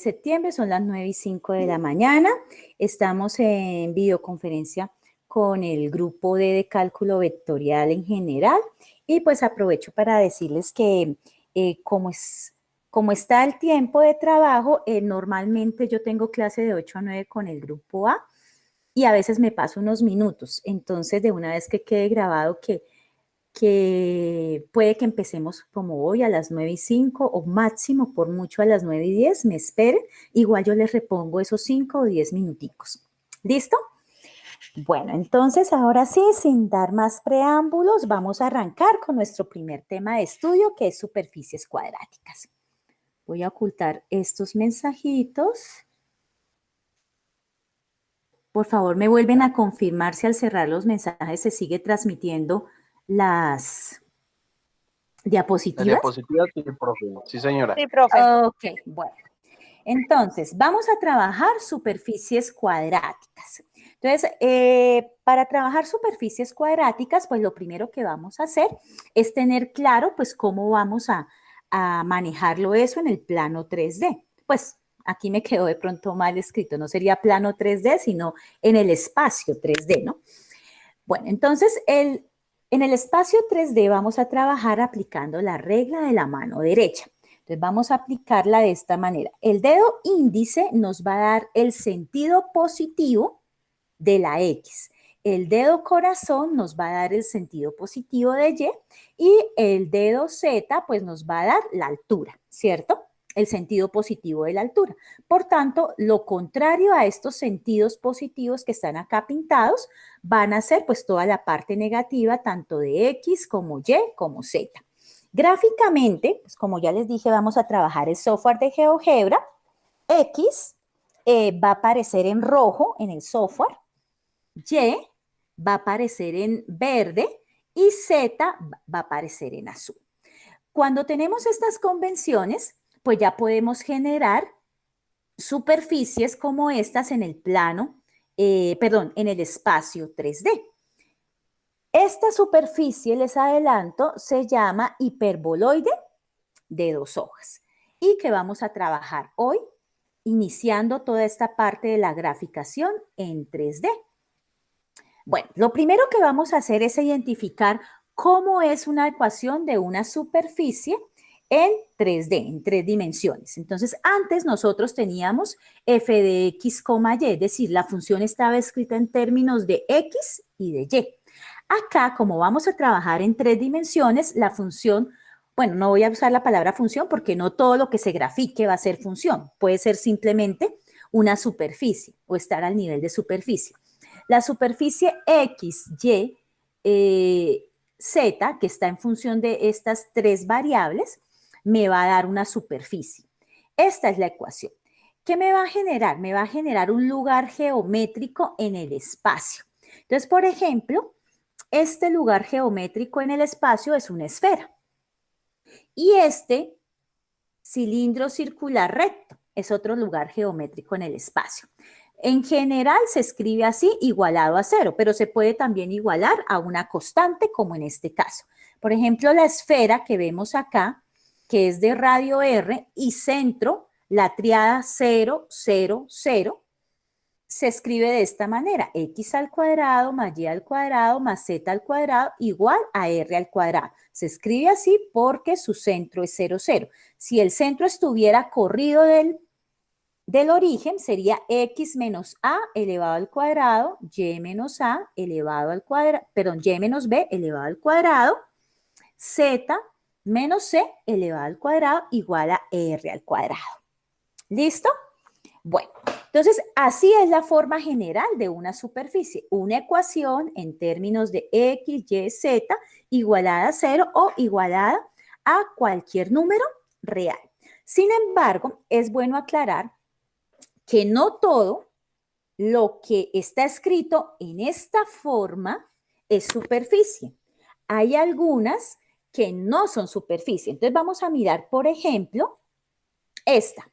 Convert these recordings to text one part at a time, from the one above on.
septiembre, son las 9:05 de la mañana. Estamos en videoconferencia con el grupo de cálculo vectorial en general y pues aprovecho para decirles que como está el tiempo de trabajo, normalmente yo tengo clase de 8 a 9 con el grupo A y a veces me paso unos minutos. Entonces, de una vez que quede grabado que puede que empecemos como hoy a las 9:05 o máximo por mucho a las 9:10, me esperen. Igual yo les repongo esos 5 o 10 minuticos. ¿Listo? Bueno, entonces ahora sí, sin dar más preámbulos, vamos a arrancar con nuestro primer tema de estudio, que es superficies cuadráticas. Voy a ocultar estos mensajitos. Por favor, me vuelven a confirmar si al cerrar los mensajes se sigue transmitiendo las diapositivas. Las diapositivas, sí, profe. Sí, señora. Sí, profe. Ok, bueno. Entonces, vamos a trabajar superficies cuadráticas. Entonces, para trabajar superficies cuadráticas, pues lo primero que vamos a hacer es tener claro, pues, cómo vamos a manejarlo eso en el plano 3D. Pues, aquí me quedó de pronto mal escrito, no sería plano 3D, sino en el espacio 3D, ¿no? Bueno, entonces, en el espacio 3D vamos a trabajar aplicando la regla de la mano derecha. Entonces vamos a aplicarla de esta manera. El dedo índice nos va a dar el sentido positivo de la X. El dedo corazón nos va a dar el sentido positivo de Y y el dedo Z pues nos va a dar la altura, ¿cierto? El sentido positivo de la altura. Por tanto, lo contrario a estos sentidos positivos que están acá pintados van a ser pues toda la parte negativa tanto de X como Y como Z. Gráficamente, pues como ya les dije, vamos a trabajar el software de GeoGebra. X va a aparecer en rojo en el software, Y va a aparecer en verde y Z va a aparecer en azul. Cuando tenemos estas convenciones, pues ya podemos generar superficies como estas en el plano, en el espacio 3D. Esta superficie, les adelanto, se llama hiperboloide de 2 hojas y que vamos a trabajar hoy iniciando toda esta parte de la graficación en 3D. Bueno, lo primero que vamos a hacer es identificar cómo es una ecuación de una superficie en 3D, en 3 dimensiones. Entonces, antes nosotros teníamos f de x, y, es decir, la función estaba escrita en términos de x y de y. Acá, como vamos a trabajar en 3 dimensiones, la función, bueno, no voy a usar la palabra función porque no todo lo que se grafique va a ser función. Puede ser simplemente una superficie o estar al nivel de superficie. La superficie X, Y, Z, que está en función de estas 3 variables, me va a dar una superficie. Esta es la ecuación. ¿Qué me va a generar? Me va a generar un lugar geométrico en el espacio. Entonces, por ejemplo, este lugar geométrico en el espacio es una esfera. Y este cilindro circular recto es otro lugar geométrico en el espacio. En general se escribe así, igualado a 0, pero se puede también igualar a una constante, como en este caso. Por ejemplo, la esfera que vemos acá, que es de radio R y centro, la triada 0, 0, 0, se escribe de esta manera: x al cuadrado más y al cuadrado más z al cuadrado igual a r al cuadrado. Se escribe así porque su centro es 0, 0. Si el centro estuviera corrido del origen, sería x menos a elevado al cuadrado, y menos a elevado al cuadrado, perdón, y menos b elevado al cuadrado, z menos c elevado al cuadrado igual a r al cuadrado. ¿Listo? Bueno, entonces así es la forma general de una superficie. Una ecuación en términos de x, y, z igualada a 0 o igualada a cualquier número real. Sin embargo, es bueno aclarar que no todo lo que está escrito en esta forma es superficie. Hay algunas que no son superficie. Entonces vamos a mirar, por ejemplo, esta.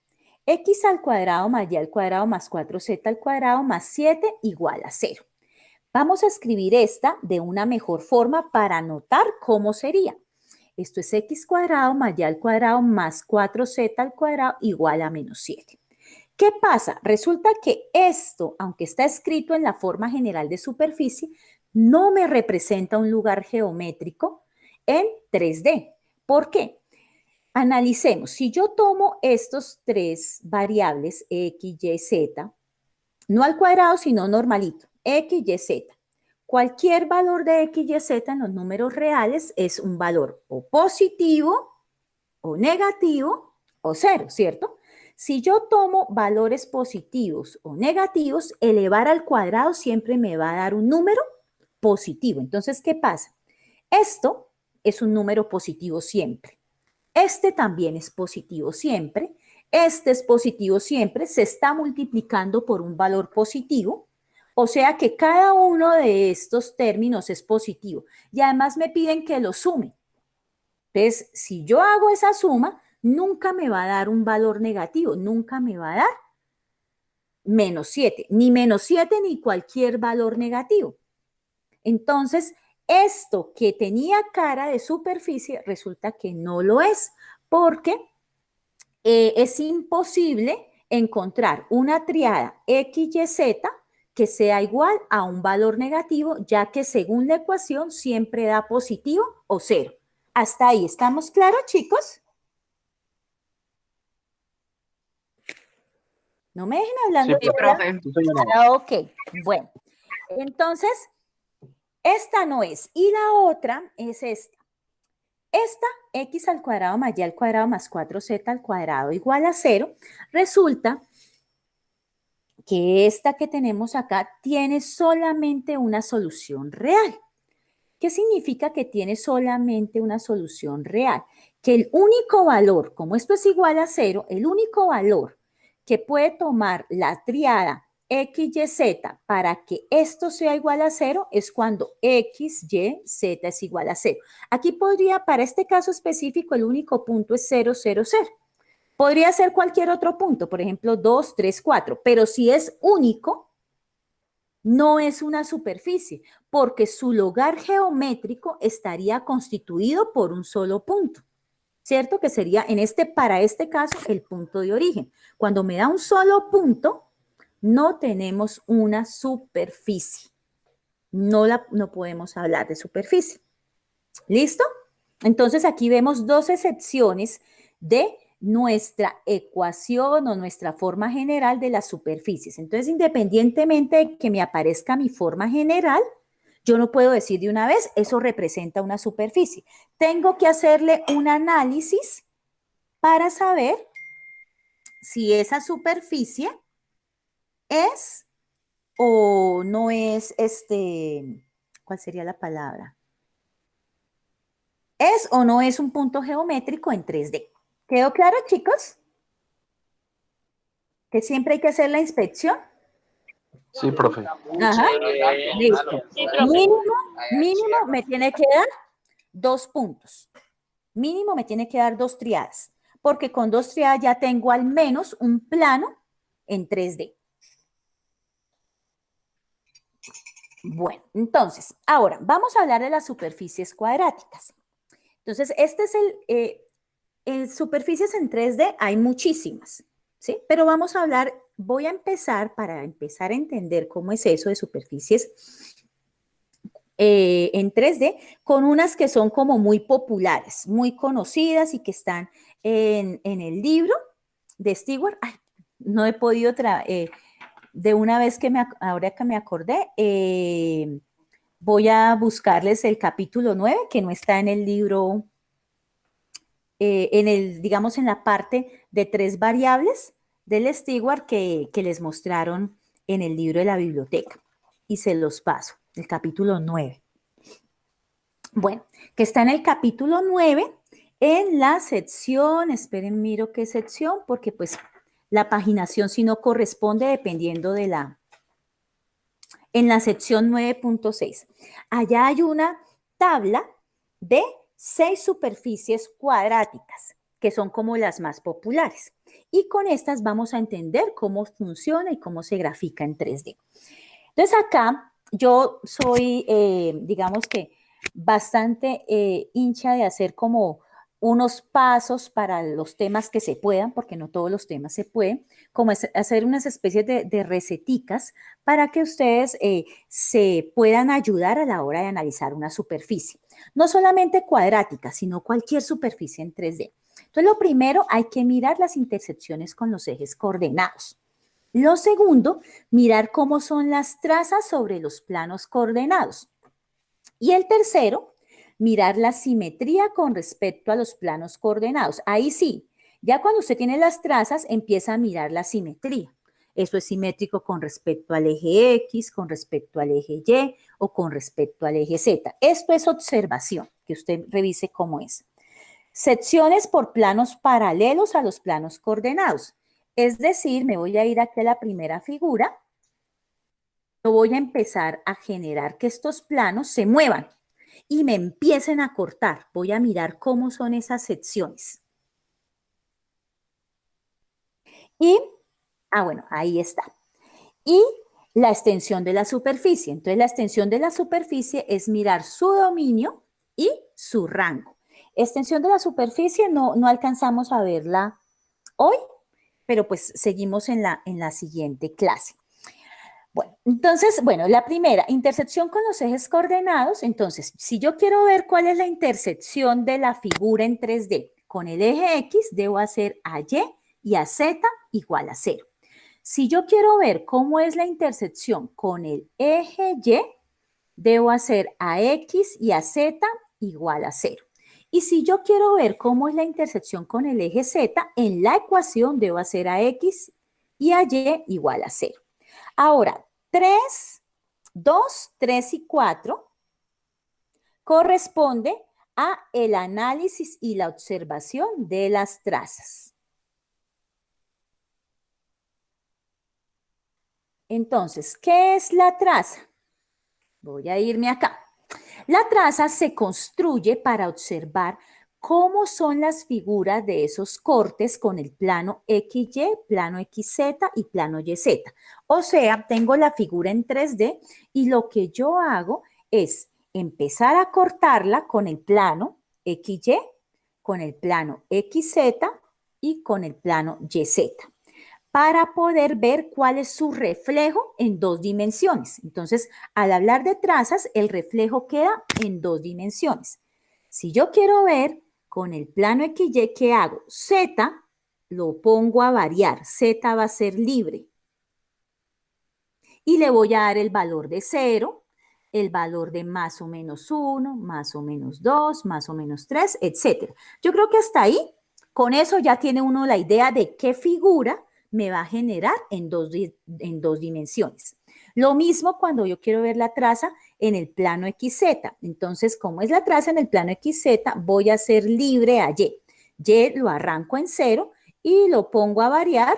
X al cuadrado más y al cuadrado más 4z al cuadrado más 7 igual a 0. Vamos a escribir esta de una mejor forma para notar cómo sería. Esto es x cuadrado más y al cuadrado más 4z al cuadrado igual a menos 7. ¿Qué pasa? Resulta que esto, aunque está escrito en la forma general de superficie, no me representa un lugar geométrico en 3D. ¿Por qué? Analicemos, si yo tomo estos tres variables, x, y, z, no al cuadrado, sino normalito, x, y, z. Cualquier valor de x, y, z en los números reales es un valor o positivo, o negativo, o cero, ¿cierto? Si yo tomo valores positivos o negativos, elevar al cuadrado siempre me va a dar un número positivo. Entonces, ¿qué pasa? Esto es un número positivo siempre. Este también es positivo siempre. Este es positivo siempre. Se está multiplicando por un valor positivo. O sea que cada uno de estos términos es positivo. Y además me piden que lo sume. Entonces, si yo hago esa suma, nunca me va a dar un valor negativo. Nunca me va a dar -7. Ni -7 ni cualquier valor negativo. Entonces, esto que tenía cara de superficie resulta que no lo es, porque es imposible encontrar una triada X, Y, Z que sea igual a un valor negativo, ya que según la ecuación siempre da positivo o cero. ¿Hasta ahí estamos claros, chicos? No me dejen hablando. Sí, profe. Sí, señora. Ah, ok, bueno. Entonces, esta no es. Y la otra es esta. Esta x al cuadrado más y al cuadrado más 4z al cuadrado igual a 0, resulta que esta que tenemos acá tiene solamente una solución real. ¿Qué significa que tiene solamente una solución real? Que el único valor, como esto es igual a 0, el único valor que puede tomar la triada X, Y, Z para que esto sea igual a 0 es cuando X, Y, Z es igual a 0. Aquí podría, para este caso específico, el único punto es 0, 0, 0. Podría ser cualquier otro punto, por ejemplo, 2, 3, 4, pero si es único, no es una superficie, porque su lugar geométrico estaría constituido por un solo punto, ¿cierto? Que sería, para este caso, el punto de origen. Cuando me da un solo punto, no tenemos una superficie. No podemos hablar de superficie. ¿Listo? Entonces aquí vemos dos excepciones de nuestra ecuación o nuestra forma general de las superficies. Entonces, independientemente de que me aparezca mi forma general, yo no puedo decir de una vez, eso representa una superficie. Tengo que hacerle un análisis para saber si esa superficie es o no es, ¿cuál sería la palabra? ¿Es o no es un punto geométrico en 3D? ¿Quedó claro, chicos? Que siempre hay que hacer la inspección. Sí, profe. Ajá, listo. Mínimo me tiene que dar 2 puntos. Mínimo me tiene que dar 2 triadas, porque con 2 triadas ya tengo al menos un plano en 3D. Bueno, entonces, ahora vamos a hablar de las superficies cuadráticas. Entonces, este es superficies en 3D hay muchísimas, ¿sí? Pero vamos a hablar, voy a empezar, para empezar a entender cómo es eso de superficies en 3D, con unas que son como muy populares, muy conocidas y que están en el libro de Stewart. Ay, no he podido, de una vez que ahora que me acordé, voy a buscarles el capítulo 9, que no está en el libro, digamos, en la parte de 3 variables del Stewart que les mostraron en el libro de la biblioteca. Y se los paso, el capítulo 9. Bueno, que está en el capítulo 9, en la sección, esperen, miro qué sección, porque pues la paginación si no corresponde dependiendo de en la sección 9.6. Allá hay una tabla de 6 superficies cuadráticas, que son como las más populares. Y con estas vamos a entender cómo funciona y cómo se grafica en 3D. Entonces acá yo soy, digamos que bastante hincha de hacer como unos pasos para los temas que se puedan, porque no todos los temas se pueden, como es hacer unas especies de receticas para que ustedes se puedan ayudar a la hora de analizar una superficie. No solamente cuadrática, sino cualquier superficie en 3D. Entonces, lo primero, hay que mirar las intersecciones con los ejes coordenados. Lo segundo, mirar cómo son las trazas sobre los planos coordenados. Y el tercero, mirar la simetría con respecto a los planos coordenados. Ahí sí, ya cuando usted tiene las trazas, empieza a mirar la simetría. Eso es simétrico con respecto al eje X, con respecto al eje Y o con respecto al eje Z. Esto es observación, que usted revise cómo es. Secciones por planos paralelos a los planos coordenados. Es decir, me voy a ir aquí a la primera figura. Yo voy a empezar a generar que estos planos se muevan y me empiecen a cortar. Voy a mirar cómo son esas secciones. Y, bueno, ahí está. Y la extensión de la superficie. Entonces, la extensión de la superficie es mirar su dominio y su rango. Extensión de la superficie no alcanzamos a verla hoy, pero pues seguimos en la siguiente clase. Bueno, entonces, la primera, intersección con los ejes coordenados. Entonces, si yo quiero ver cuál es la intersección de la figura en 3D con el eje X, debo hacer a Y y a Z igual a 0. Si yo quiero ver cómo es la intersección con el eje Y, debo hacer a X y a Z igual a 0. Y si yo quiero ver cómo es la intersección con el eje Z, en la ecuación debo hacer a X y a Y igual a 0. Ahora, 3, 2, 3 y 4 corresponde a el análisis y la observación de las trazas. Entonces, ¿qué es la traza? Voy a irme acá. La traza se construye para observar cómo son las figuras de esos cortes con el plano XY, plano XZ y plano YZ. O sea, tengo la figura en 3D y lo que yo hago es empezar a cortarla con el plano XY, con el plano XZ y con el plano YZ para poder ver cuál es su reflejo en 2 dimensiones. Entonces, al hablar de trazas, el reflejo queda en 2 dimensiones. Si yo quiero ver con el plano XY, ¿qué hago? Z lo pongo a variar, Z va a ser libre. Y le voy a dar el valor de 0, el valor de más o menos 1, más o menos 2, más o menos 3, etc. Yo creo que hasta ahí, con eso ya tiene uno la idea de qué figura me va a generar en dos dimensiones. Lo mismo cuando yo quiero ver la traza en el plano XZ. Entonces, como es la traza en el plano XZ, voy a hacer libre a Y. Y lo arranco en 0 y lo pongo a variar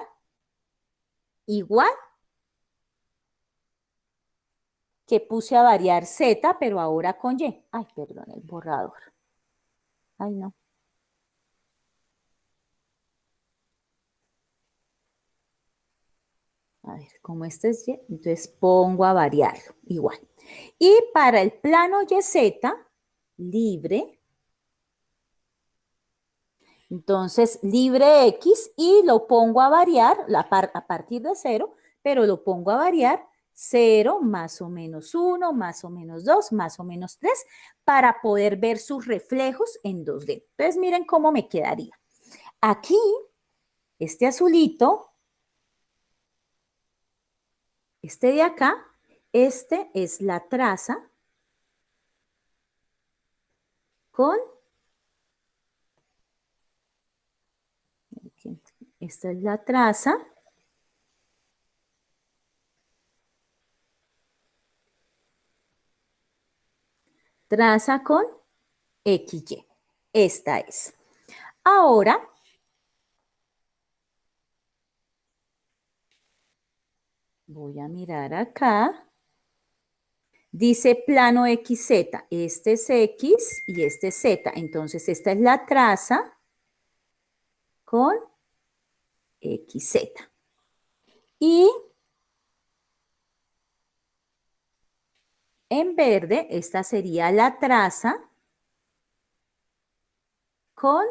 igual que puse a variar Z, pero ahora con Y. Ay, perdón, el borrador. Ay, no. A ver, como este es Y, entonces pongo a variarlo igual. Y para el plano YZ, libre, entonces libre X y lo pongo a variar a partir de 0, pero lo pongo a variar 0, más o menos 1, más o menos 2, más o menos 3, para poder ver sus reflejos en 2D. Entonces miren cómo me quedaría. Aquí, este azulito, este de acá, este es la traza con, esta es la traza con XY. Esta es. Ahora, voy a mirar acá. Dice plano XZ. Este es X y este es Z. Entonces, esta es la traza con XZ. Y en verde, esta sería la traza con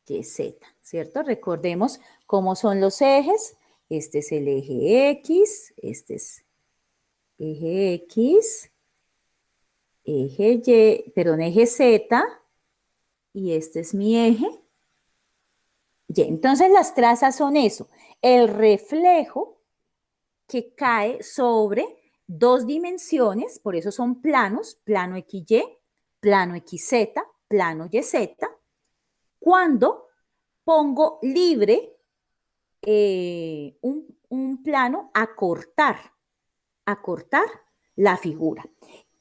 YZ, ¿cierto? Recordemos cómo son los ejes. Este es el eje X, este es eje X, eje Y, perdón, eje Z, y este es mi eje Y. Entonces las trazas son eso, el reflejo que cae sobre dos dimensiones, por eso son planos, plano XY, plano XZ, plano YZ, cuando pongo libre un plano a cortar la figura.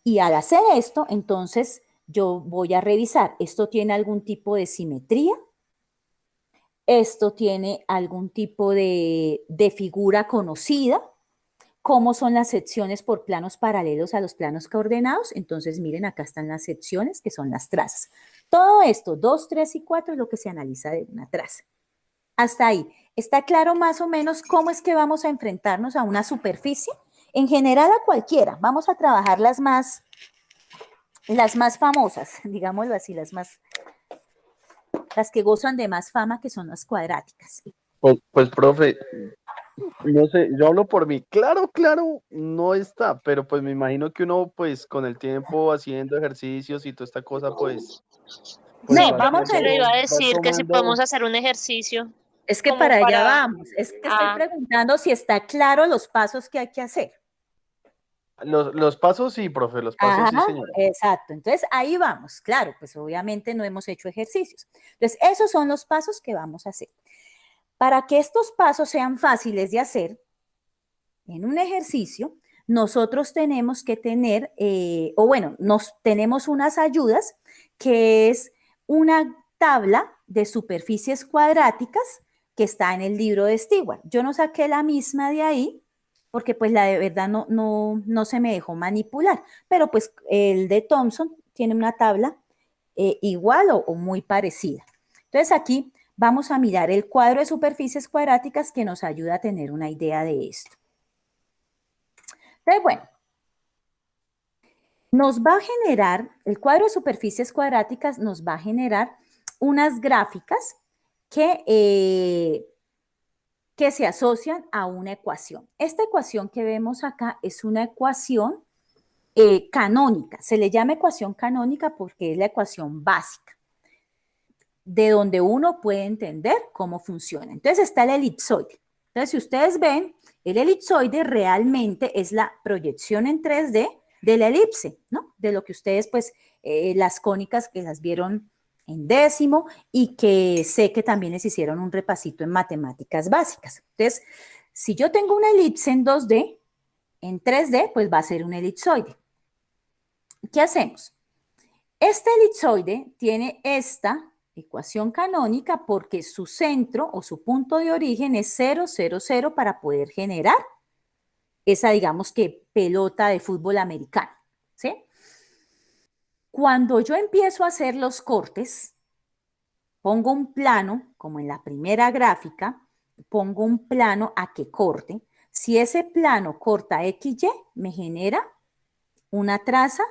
Y al hacer esto, entonces yo voy a revisar, ¿esto tiene algún tipo de simetría? ¿Esto tiene algún tipo de figura conocida? ¿Cómo son las secciones por planos paralelos a los planos coordenados? Entonces, miren, acá están las secciones, que son las trazas. Todo esto, 2, 3 y 4, es lo que se analiza de una traza. Hasta ahí. ¿Está claro más o menos cómo es que vamos a enfrentarnos a una superficie? En general a cualquiera. Vamos a trabajar las más famosas, digámoslo así, las que gozan de más fama, que son las cuadráticas. Pues, profe, no sé, yo hablo por mí. Claro, no está, pero pues me imagino que uno, pues, con el tiempo haciendo ejercicios y toda esta cosa, pues No, va vamos a haciendo, Eso le iba a va decir que si podemos tomando hacer un ejercicio Es que como para allá para... vamos. Es que estoy Ah, preguntando si está claro los pasos que hay que hacer. los pasos, sí, profe, los pasos, sí, Ajá, señora. exacto. Entonces, ahí vamos. Claro, pues obviamente no hemos hecho ejercicios. Entonces, esos son los pasos que vamos a hacer. Para que estos pasos sean fáciles de hacer en un ejercicio, nosotros tenemos que tener, tenemos unas ayudas, que es una tabla de superficies cuadráticas que está en el libro de Stewart. Yo no saqué la misma de ahí, porque pues la de verdad no se me dejó manipular, pero pues el de Thompson tiene una tabla igual o muy parecida. Entonces aquí vamos a mirar el cuadro de superficies cuadráticas, que nos ayuda a tener una idea de esto. Entonces, bueno, nos va a generar, el cuadro de superficies cuadráticas nos va a generar unas gráficas que se asocian a una ecuación. Esta ecuación que vemos acá es una ecuación canónica. Se le llama ecuación canónica porque es la ecuación básica, de donde uno puede entender cómo funciona. Entonces está el elipsoide. Entonces, si ustedes ven, el elipsoide realmente es la proyección en 3D de la elipse, ¿no? De lo que ustedes, pues, las cónicas que las vieron en décimo, y que sé que también les hicieron un repasito en matemáticas básicas. Entonces, si yo tengo una elipse en 2D, en 3D, pues va a ser un elipsoide. ¿Qué hacemos? Este elipsoide tiene esta ecuación canónica porque su centro o su punto de origen es 0, 0, 0, para poder generar esa, digamos que, pelota de fútbol americano, ¿sí? Cuando yo empiezo a hacer los cortes, pongo un plano, como en la primera gráfica, pongo un plano a que corte. Si ese plano corta XY, me genera una traza,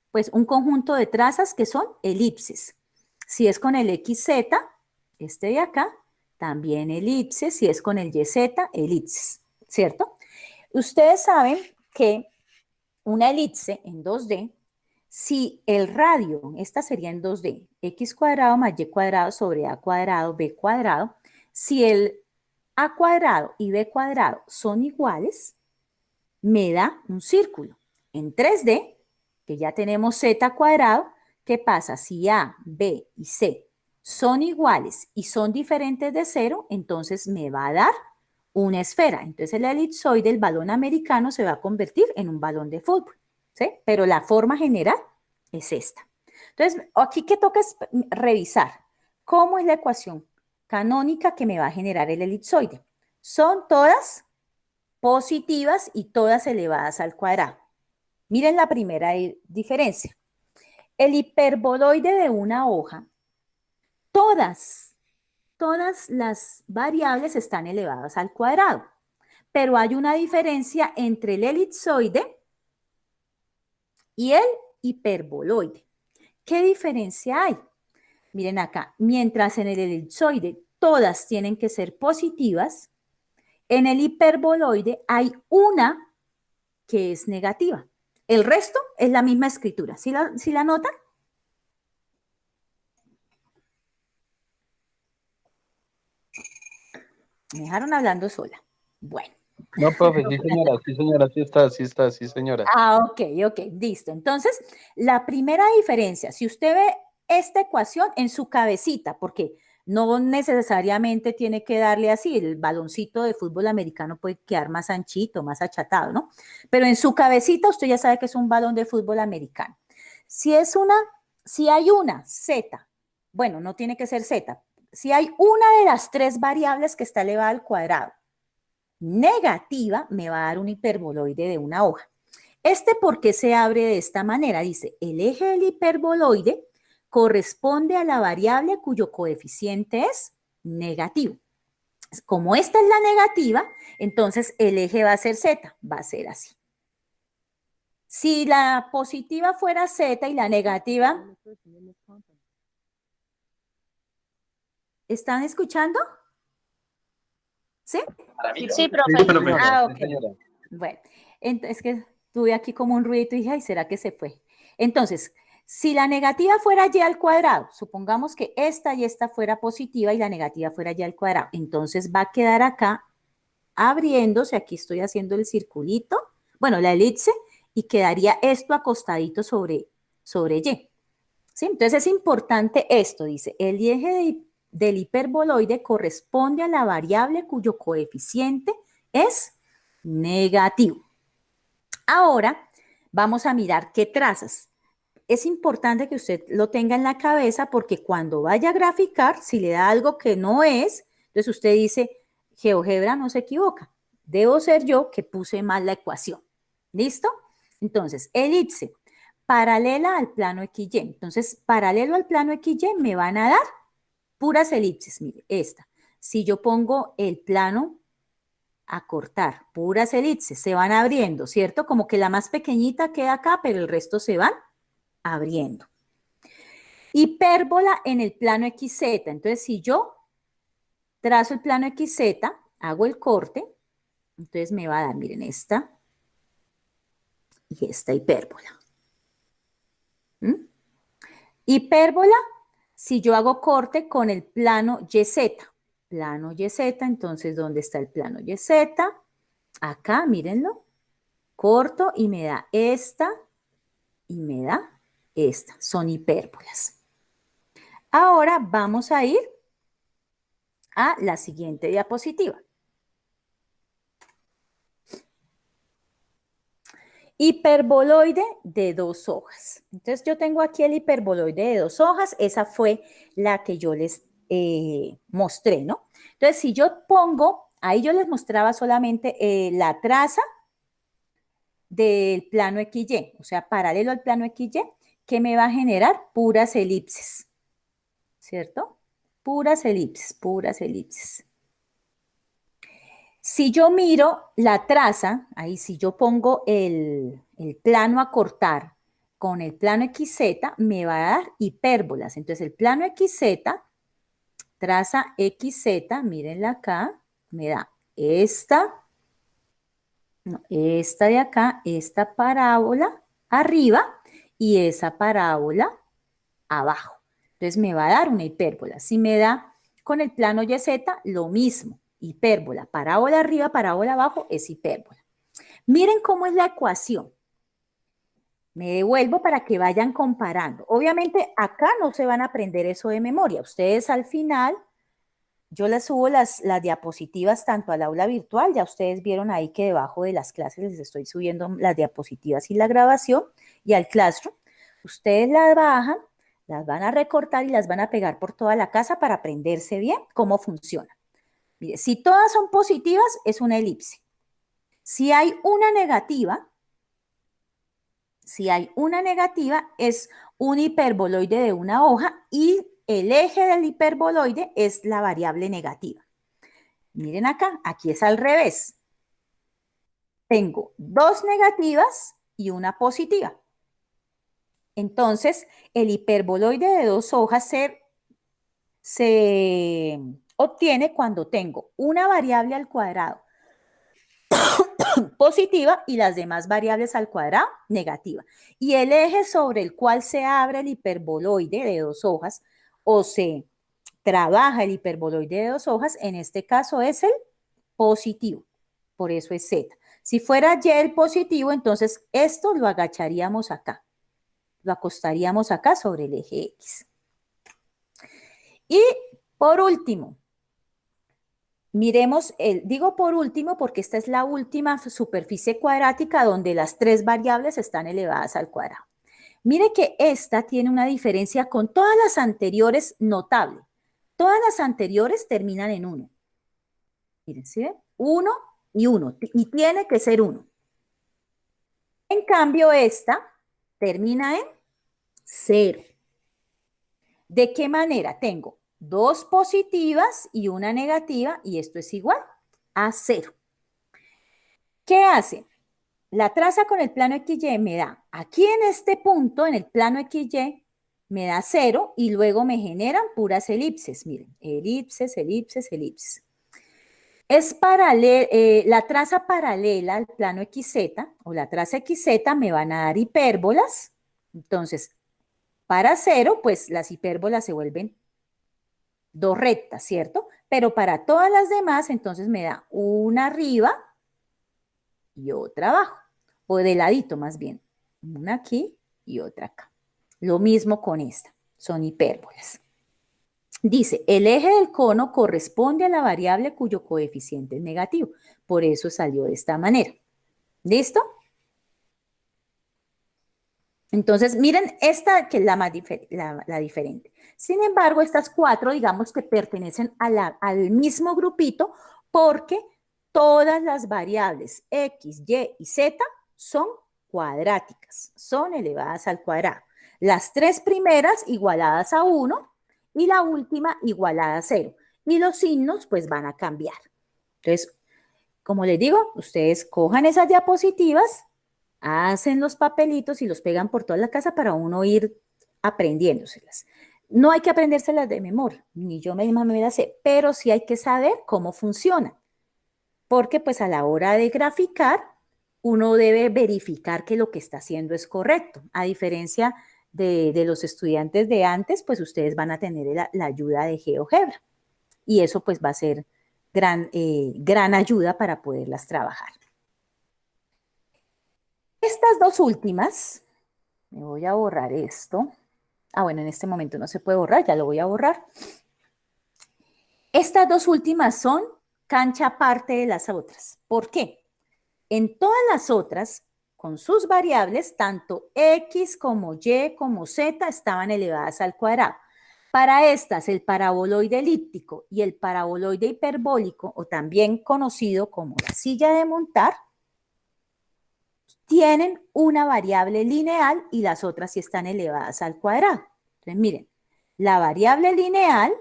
pues un conjunto de trazas que son elipses. Si es con el XZ, este de acá, también elipses. Si es con el YZ, elipses, ¿cierto? Ustedes saben que una elipse en 2D, si el radio, esta sería en 2D, x cuadrado más y cuadrado sobre a cuadrado, b cuadrado, si el a cuadrado y b cuadrado son iguales, me da un círculo. En 3D, que ya tenemos z cuadrado, ¿qué pasa? Si a, b y c son iguales y son diferentes de 0, entonces me va a dar una esfera. Entonces el elipsoide, el balón americano, se va a convertir en un balón de fútbol, ¿sí? Pero la forma general es esta. Entonces, aquí que toca es revisar cómo es la ecuación canónica que me va a generar el elipsoide. Son todas positivas y todas elevadas al cuadrado. Miren la primera diferencia. El hiperboloide de una hoja, todas las variables están elevadas al cuadrado, pero hay una diferencia entre el elipsoide y el hiperboloide. ¿Qué diferencia hay? Miren acá, mientras en el elipsoide todas tienen que ser positivas, en el hiperboloide hay una que es negativa. El resto es la misma escritura. ¿Sí la notan? Me dejaron hablando sola. Bueno. No, profe, sí, señora, sí, señora. Ok, listo. Entonces, la primera diferencia, si usted ve esta ecuación en su cabecita, porque no necesariamente tiene que darle así, el baloncito de fútbol americano puede quedar más anchito, más achatado, ¿no? Pero en su cabecita usted ya sabe que es un balón de fútbol americano. Si hay una Z, bueno, no tiene que ser Z, si hay una de las tres variables que está elevada al cuadrado negativa, me va a dar un hiperboloide de una hoja. ¿Por qué se abre de esta manera? Dice, el eje del hiperboloide corresponde a la variable cuyo coeficiente es negativo. Como esta es la negativa, entonces el eje va a ser Z, va a ser así. Si la positiva fuera Z y la negativa... ¿Están escuchando? ¿Sí? Sí, profe. Ok. Bueno, es que tuve aquí como un ruido y dije, ay, ¿será que se fue? Entonces, si la negativa fuera y al cuadrado, supongamos que esta y esta fuera positiva y la negativa fuera y al cuadrado, entonces va a quedar acá abriéndose, aquí estoy haciendo el circulito, bueno, la elipse, y quedaría esto acostadito sobre Y. ¿Sí? Entonces es importante esto, dice, el eje del hiperboloide corresponde a la variable cuyo coeficiente es negativo. Ahora vamos a mirar qué trazas. Es importante que usted lo tenga en la cabeza porque cuando vaya a graficar, si le da algo que no es, entonces usted dice, GeoGebra no se equivoca. Debo ser yo que puse mal la ecuación. ¿Listo? Entonces, elipse paralela al plano XY. Entonces, paralelo al plano XY me van a dar puras elipses. Mire, esta. Si yo pongo el plano a cortar, puras elipses, se van abriendo, ¿cierto? Como que la más pequeñita queda acá, pero el resto se van abriendo. Hipérbola en el plano XZ. Entonces, si yo trazo el plano XZ, hago el corte, entonces me va a dar, miren, esta y esta hipérbola. ¿Mm? Hipérbola, si yo hago corte con el plano YZ. Plano YZ, entonces, ¿dónde está el plano YZ? Acá, mírenlo. Corto y me da esta y me da esta. Son hipérbolas. Ahora vamos a ir a la siguiente diapositiva. Hiperboloide de dos hojas. Entonces yo tengo aquí el hiperboloide de dos hojas. Esa fue la que yo les mostré, ¿no? Entonces si yo pongo, ahí yo les mostraba solamente la traza del plano XY, o sea, paralelo al plano XY, que me va a generar puras elipses, ¿cierto? Puras elipses, puras elipses. Si yo miro la traza, ahí si yo pongo el plano a cortar con el plano XZ, me va a dar hipérbolas. Entonces, el plano XZ, traza XZ, mírenla acá, me da esta, no, esta de acá, esta parábola arriba y esa parábola abajo. Entonces, me va a dar una hipérbola. Si me da con el plano YZ, lo mismo. Hipérbola, parábola arriba, parábola abajo, es hipérbola. Miren cómo es la ecuación. Me devuelvo para que vayan comparando. Obviamente acá no se van a aprender eso de memoria. Ustedes al final, yo les subo las diapositivas tanto al aula virtual, ya ustedes vieron ahí que debajo de las clases les estoy subiendo las diapositivas y la grabación, y al Classroom. Ustedes las bajan, las van a recortar y las van a pegar por toda la casa para aprenderse bien cómo funciona. Mire, si todas son positivas, es una elipse. Si hay una negativa, es un hiperboloide de una hoja y el eje del hiperboloide es la variable negativa. Miren acá, aquí es al revés. Tengo dos negativas y una positiva. Entonces, el hiperboloide de dos hojas se obtiene cuando tengo una variable al cuadrado positiva y las demás variables al cuadrado negativa. Y el eje sobre el cual se abre el hiperboloide de 2 hojas o se trabaja el hiperboloide de 2 hojas, en este caso es el positivo, por eso es Z. Si fuera Y el positivo, entonces esto lo agacharíamos acá, lo acostaríamos acá sobre el eje X. Y por último, miremos, digo por último porque esta es la última superficie cuadrática donde las 3 variables están elevadas al cuadrado. Mire que esta tiene una diferencia con todas las anteriores notable. Todas las anteriores terminan en 1. Miren, ¿sí ven? 1 y 1, y tiene que ser 1. En cambio, esta termina en 0. ¿De qué manera? Tengo 2 positivas y una negativa, y esto es igual a 0. ¿Qué hace? La traza con el plano XY me da, aquí en este punto, en el plano XY, me da 0 y luego me generan puras elipses. Miren, elipses, elipses, elipses. Es la traza paralela al plano XZ o la traza XZ me van a dar hipérbolas. Entonces, para 0, pues las hipérbolas se vuelven 2 rectas, ¿cierto? Pero para todas las demás, entonces me da una arriba y otra abajo, o de ladito más bien. Una aquí y otra acá. Lo mismo con esta, son hipérbolas. Dice, el eje del cono corresponde a la variable cuyo coeficiente es negativo. Por eso salió de esta manera. ¿Listo? Entonces, miren esta que es la más diferente. Sin embargo, estas 4, digamos que pertenecen al mismo grupito porque todas las variables X, Y y Z son cuadráticas, son elevadas al cuadrado. Las 3 primeras igualadas a 1 y la última igualada a 0. Y los signos pues van a cambiar. Entonces, como les digo, ustedes cojan esas diapositivas, hacen los papelitos y los pegan por toda la casa para uno ir aprendiéndoselas. No hay que aprendérselas de memoria, ni yo misma me las sé, pero sí hay que saber cómo funcionan. Porque pues a la hora de graficar, uno debe verificar que lo que está haciendo es correcto. A diferencia de los estudiantes de antes, pues ustedes van a tener la ayuda de GeoGebra. Y eso pues va a ser gran ayuda para poderlas trabajar. Estas 2 últimas, me voy a borrar esto. Bueno, en este momento no se puede borrar, ya lo voy a borrar. Estas 2 últimas son cancha aparte de las otras. ¿Por qué? En todas las otras, con sus variables, tanto X como Y como Z estaban elevadas al cuadrado. Para estas, el paraboloide elíptico y el paraboloide hiperbólico, o también conocido como la silla de montar, tienen una variable lineal y las otras sí están elevadas al cuadrado. Entonces, miren, la variable lineal,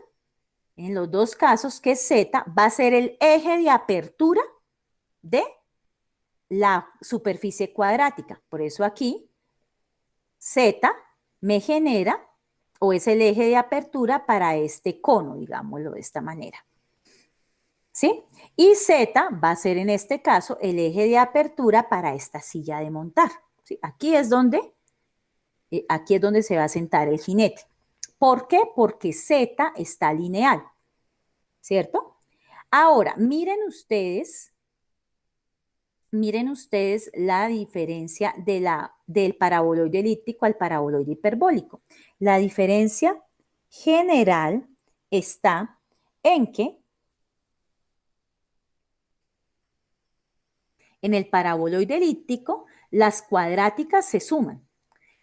en los 2 casos, que es Z, va a ser el eje de apertura de la superficie cuadrática. Por eso aquí, Z me genera, o es el eje de apertura para este cono, digámoslo de esta manera. ¿Sí? Y Z va a ser en este caso el eje de apertura para esta silla de montar. ¿Sí? Aquí es donde se va a sentar el jinete. ¿Por qué? Porque Z está lineal, ¿cierto? Ahora, miren ustedes la diferencia del paraboloide elíptico al paraboloide hiperbólico. La diferencia general está en que en el paraboloide elíptico, las cuadráticas se suman.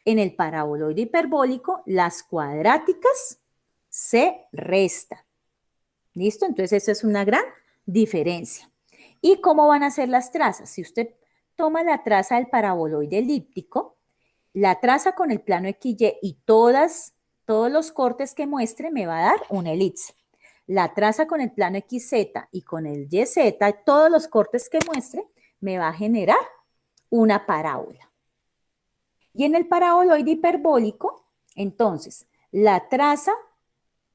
En el paraboloide hiperbólico, las cuadráticas se restan. ¿Listo? Entonces, esa es una gran diferencia. ¿Y cómo van a ser las trazas? Si usted toma la traza del paraboloide elíptico, la traza con el plano XY y todos los cortes que muestre me va a dar una elipse. La traza con el plano XZ y con el YZ, todos los cortes que muestre, me va a generar una parábola. Y en el paraboloide hiperbólico, entonces, la traza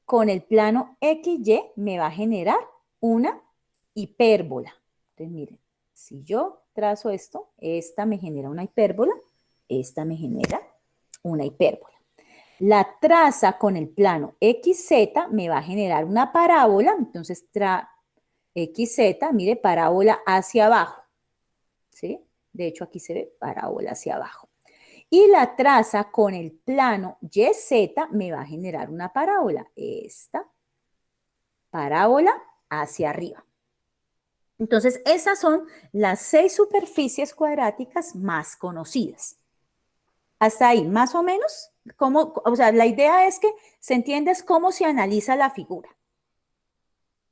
con el plano XY me va a generar una hipérbola. Entonces, miren, si yo trazo esto, esta me genera una hipérbola, esta me genera una hipérbola. La traza con el plano XZ me va a generar una parábola, entonces XZ, mire, parábola hacia abajo, ¿sí? De hecho, aquí se ve parábola hacia abajo. Y la traza con el plano YZ me va a generar una parábola, esta parábola hacia arriba. Entonces, esas son las 6 superficies cuadráticas más conocidas. Hasta ahí, más o menos, o sea, la idea es que se entiende cómo se analiza la figura.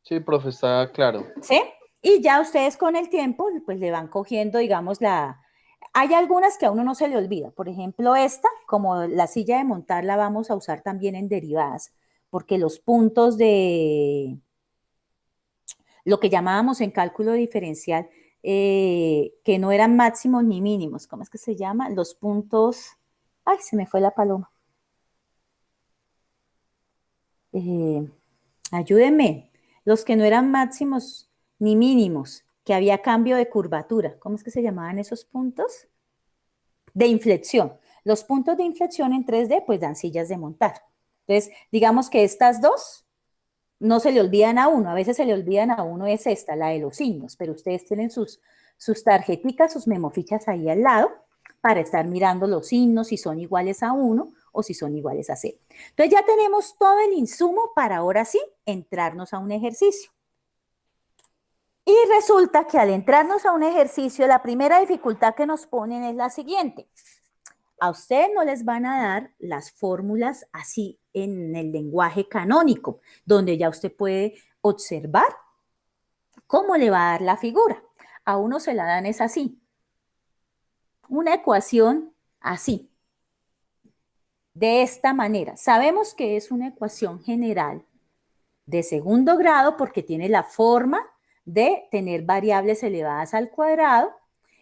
Sí, profe, está claro. ¿Sí? Y ya ustedes con el tiempo, pues le van cogiendo, digamos, Hay algunas que a uno no se le olvida. Por ejemplo, esta, como la silla de montar, la vamos a usar también en derivadas, porque los puntos de lo que llamábamos en cálculo diferencial, que no eran máximos ni mínimos, ¿cómo es que se llama? Los puntos, ay, se me fue la paloma. Ayúdenme, los que no eran máximos ni mínimos, que había cambio de curvatura, ¿cómo es que se llamaban esos puntos? De inflexión. Los puntos de inflexión en 3D pues dan sillas de montar. Entonces, digamos que estas dos no se le olvidan a uno, a veces se le olvidan a uno es esta, la de los signos, pero ustedes tienen sus tarjeticas, sus memofichas ahí al lado para estar mirando los signos, si son iguales a 1 o si son iguales a 0. Entonces ya tenemos todo el insumo para ahora sí entrarnos a un ejercicio. Y resulta que al entrarnos a un ejercicio, la primera dificultad que nos ponen es la siguiente. A ustedes no les van a dar las fórmulas así en el lenguaje canónico, donde ya usted puede observar cómo le va a dar la figura. A uno se la dan es así. Una ecuación así. De esta manera. Sabemos que es una ecuación general de segundo grado porque tiene la forma de tener variables elevadas al cuadrado.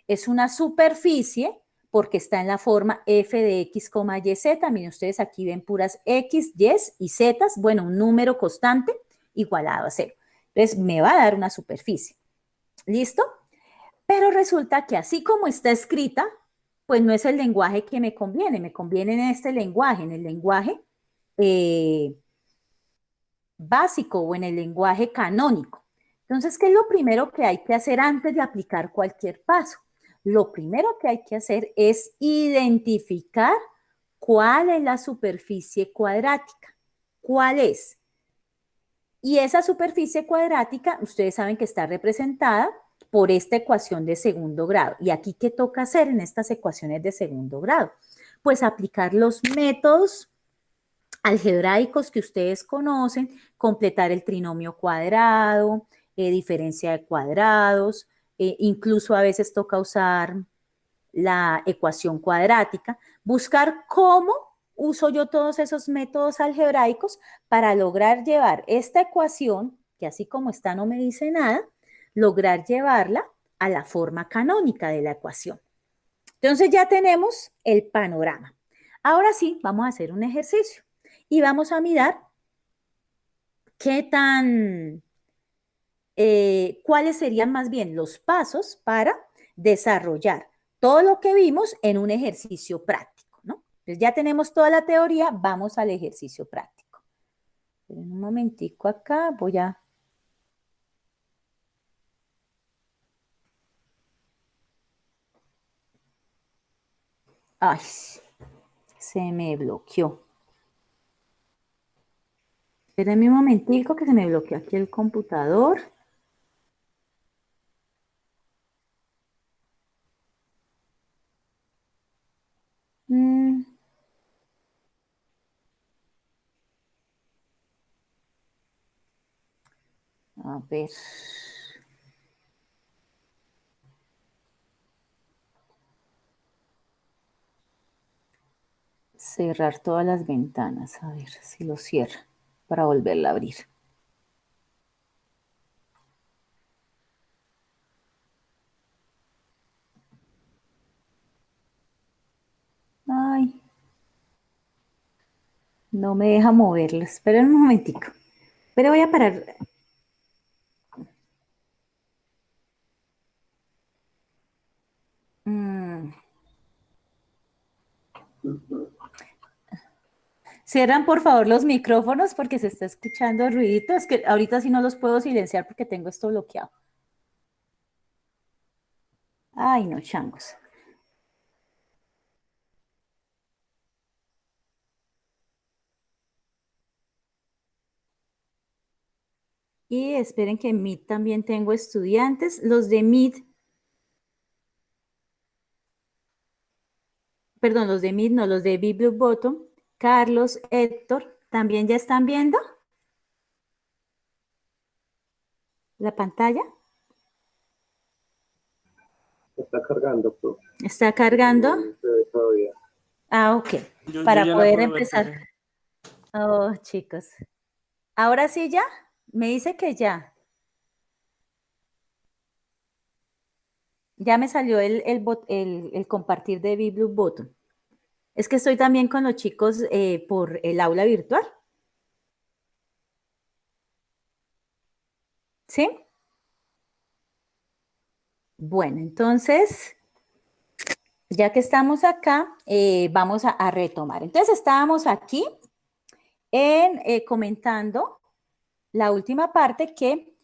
Es una superficie porque está en la forma f de x, y, z. Miren, ustedes aquí ven puras x, y y z. Bueno, un número constante igualado a 0. Entonces, me va a dar una superficie. ¿Listo? Pero resulta que así como está escrita, pues no es el lenguaje que me conviene en este lenguaje, en el lenguaje básico o en el lenguaje canónico. Entonces, ¿qué es lo primero que hay que hacer antes de aplicar cualquier paso? Lo primero que hay que hacer es identificar cuál es la superficie cuadrática. ¿Cuál es? Y esa superficie cuadrática, ustedes saben que está representada por esta ecuación de segundo grado. ¿Y aquí qué toca hacer en estas ecuaciones de segundo grado? Pues aplicar los métodos algebraicos que ustedes conocen, completar el trinomio cuadrado, diferencia de cuadrados, incluso a veces toca usar la ecuación cuadrática, buscar cómo uso yo todos esos métodos algebraicos para lograr llevar esta ecuación, que así como está no me dice nada, lograr llevarla a la forma canónica de la ecuación. Entonces ya tenemos el panorama. Ahora sí, vamos a hacer un ejercicio y vamos a mirar cuáles serían más bien los pasos para desarrollar todo lo que vimos en un ejercicio práctico, ¿no? Entonces ya tenemos toda la teoría, vamos al ejercicio práctico. En un momentico acá voy a... Ay, se me bloqueó. Espérenme un momentico que se me bloqueó aquí el computador. A ver. Cerrar todas las ventanas. A ver si lo cierra para volverla a abrir. Ay. No me deja moverlo. Esperen un momentico. Pero voy a parar. Mm. Cierran por favor los micrófonos porque se está escuchando ruidito. Es que ahorita sí no los puedo silenciar porque tengo esto bloqueado. Ay, no, changos. Y esperen que en Meet también tengo estudiantes. Los de Meet, perdón, los de Meet no, los de BiblioBottom. Carlos, Héctor, ¿también ya están viendo la pantalla? Está cargando, profe. ¿Está cargando? No se ve todavía. Ah, ok. Yo Para ya la poder puedo ver, empezar. profe. Oh, chicos. ¿Ahora sí ya? Me dice que ya. Ya me salió el compartir de BiblioBottom. Es que estoy también con los chicos por el aula virtual. ¿Sí? Bueno, entonces, ya que estamos acá, vamos a retomar. Entonces, estábamos aquí comentando la última parte que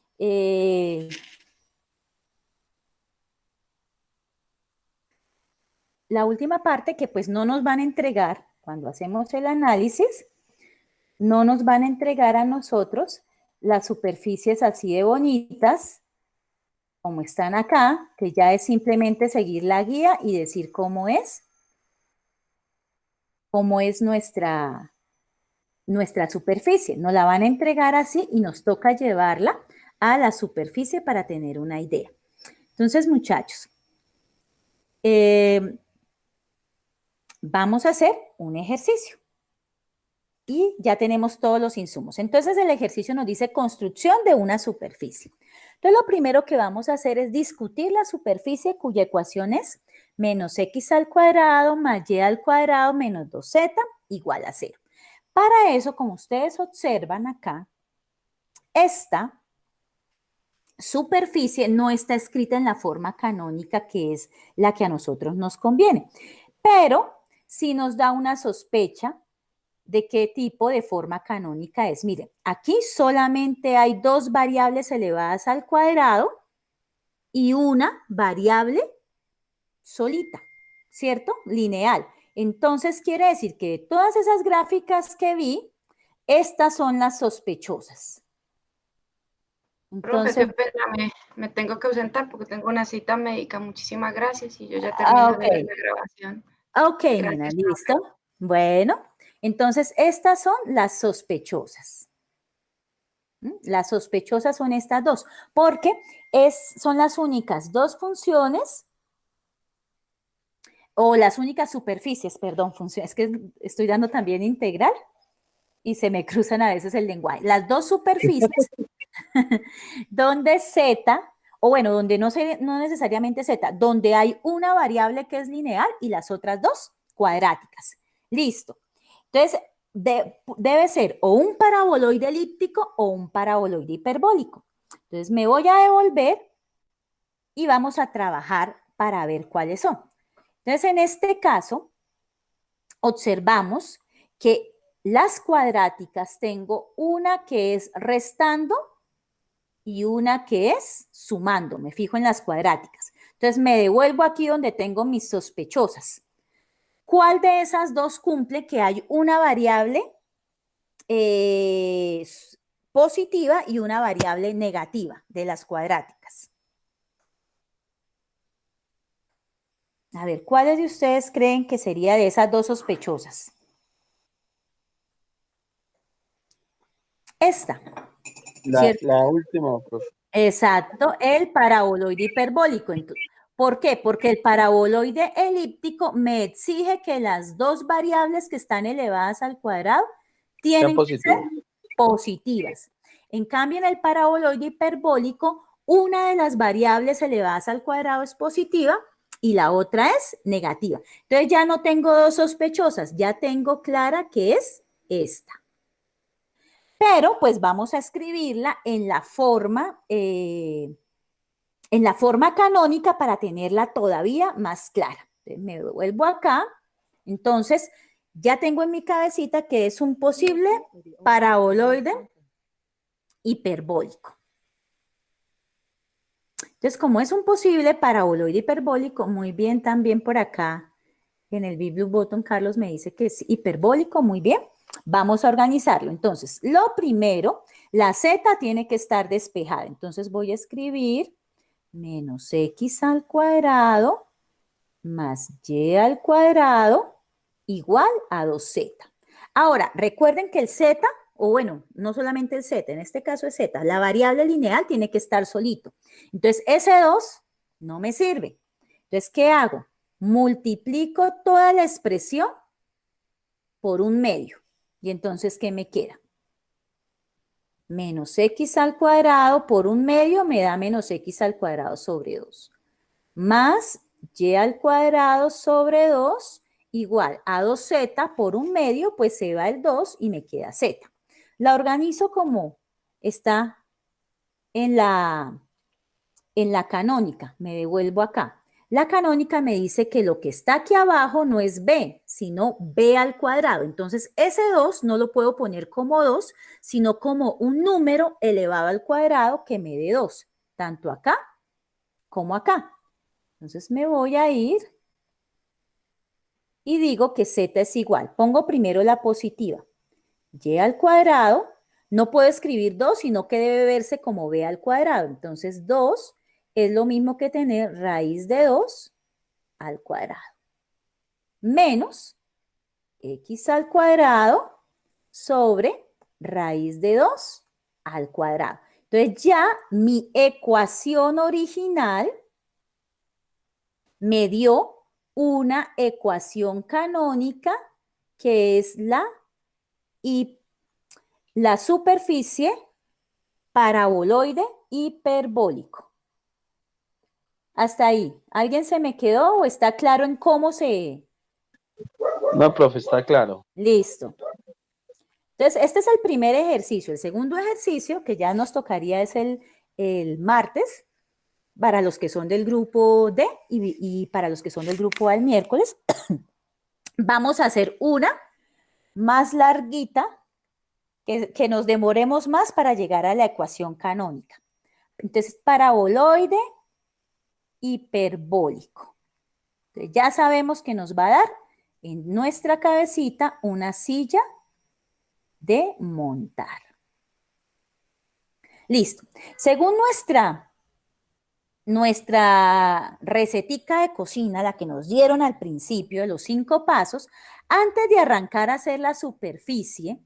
pues no nos van a entregar cuando hacemos el análisis, no nos van a entregar a nosotros las superficies así de bonitas como están acá, que ya es simplemente seguir la guía y decir cómo es nuestra superficie. Nos la van a entregar así y nos toca llevarla a la superficie para tener una idea. Entonces, muchachos, vamos a hacer un ejercicio. Y ya tenemos todos los insumos. Entonces, el ejercicio nos dice construcción de una superficie. Entonces, lo primero que vamos a hacer es discutir la superficie cuya ecuación es menos x al cuadrado más y al cuadrado menos 2z igual a 0. Para eso, como ustedes observan acá, esta superficie no está escrita en la forma canónica que es la que a nosotros nos conviene, pero sí nos da una sospecha de qué tipo de forma canónica es. Miren, aquí solamente hay dos variables elevadas al cuadrado y una variable solita, ¿cierto? Lineal. Entonces quiere decir que de todas esas gráficas que vi, estas son las sospechosas. Profe, Entonces, qué pena, me tengo que ausentar porque tengo una cita médica. Muchísimas gracias y yo ya termino de ver la grabación. Ok, Gracias, nena, profe. listo. Bueno, entonces estas son las sospechosas. Las sospechosas son estas dos, porque son las únicas dos funciones, o las únicas superficies, perdón, funciones, es que estoy dando también integral y se me cruzan a veces el lenguaje. Las dos superficies donde z, o bueno, donde no necesariamente z, donde hay una variable que es lineal y las otras dos cuadráticas. Listo. Entonces, debe ser o un paraboloide elíptico o un paraboloide hiperbólico. Entonces, me voy a devolver y vamos a trabajar para ver cuáles son. Entonces, en este caso, observamos que las cuadráticas tengo una que es restando y una que es sumando. Me fijo en las cuadráticas. Entonces, me devuelvo aquí donde tengo mis sospechosas. ¿Cuál de esas dos cumple que hay una variable positiva y una variable negativa de las cuadráticas? A ver, ¿cuáles de ustedes creen que sería de esas dos sospechosas? Esta. La última, profe. Exacto, el paraboloide hiperbólico. ¿Por qué? Porque el paraboloide elíptico me exige que las dos variables que están elevadas al cuadrado tienen que ser positivas. En cambio, en el paraboloide hiperbólico, una de las variables elevadas al cuadrado es positiva y la otra es negativa. Entonces ya no tengo dos sospechosas, ya tengo clara que es esta. Pero pues vamos a escribirla en la forma canónica para tenerla todavía más clara. Entonces, me vuelvo acá. Entonces, ya tengo en mi cabecita que es un posible paraboloide hiperbólico. Entonces, como es un posible paraboloide hiperbólico, muy bien también por acá en el BigBlueButton, Carlos me dice que es hiperbólico, muy bien. Vamos a organizarlo. Entonces, lo primero, la z tiene que estar despejada. Entonces, voy a escribir menos x al cuadrado más y al cuadrado igual a 2z. Ahora, recuerden que el z, o bueno, no solamente el z, en este caso es z, la variable lineal tiene que estar solito. Entonces, ese 2 no me sirve. Entonces, ¿qué hago? Multiplico toda la expresión por un medio. Y entonces, ¿qué me queda? Menos x al cuadrado por un medio me da menos x al cuadrado sobre 2. Más y al cuadrado sobre 2 igual a 2z por un medio, pues se va el 2 y me queda z. La organizo como está en la canónica. Me devuelvo acá. La canónica me dice que lo que está aquí abajo no es b, sino b al cuadrado. Entonces, ese 2 no lo puedo poner como 2, sino como un número elevado al cuadrado que me dé 2, tanto acá como acá. Entonces, me voy a ir y digo que z es igual. Pongo primero la positiva. Y al cuadrado, no puedo escribir 2, sino que debe verse como b al cuadrado. Entonces, 2 es lo mismo que tener raíz de 2 al cuadrado. Menos x al cuadrado sobre raíz de 2 al cuadrado. Entonces, ya mi ecuación original me dio una ecuación canónica que es la superficie paraboloide hiperbólico. Hasta ahí. ¿Alguien se me quedó o está claro en cómo se...? No, profe, está claro. Listo. Entonces, este es el primer ejercicio. El segundo ejercicio, que ya nos tocaría, es el martes, para los que son del grupo D y para los que son del grupo A el miércoles. Vamos a hacer una más larguita, que nos demoremos más para llegar a la ecuación canónica. Entonces, paraboloide hiperbólico. Entonces, ya sabemos que nos va a dar en nuestra cabecita una silla de montar. Listo. Según nuestra recetica de cocina, la que nos dieron al principio de los 5 pasos, antes de arrancar a hacer la superficie,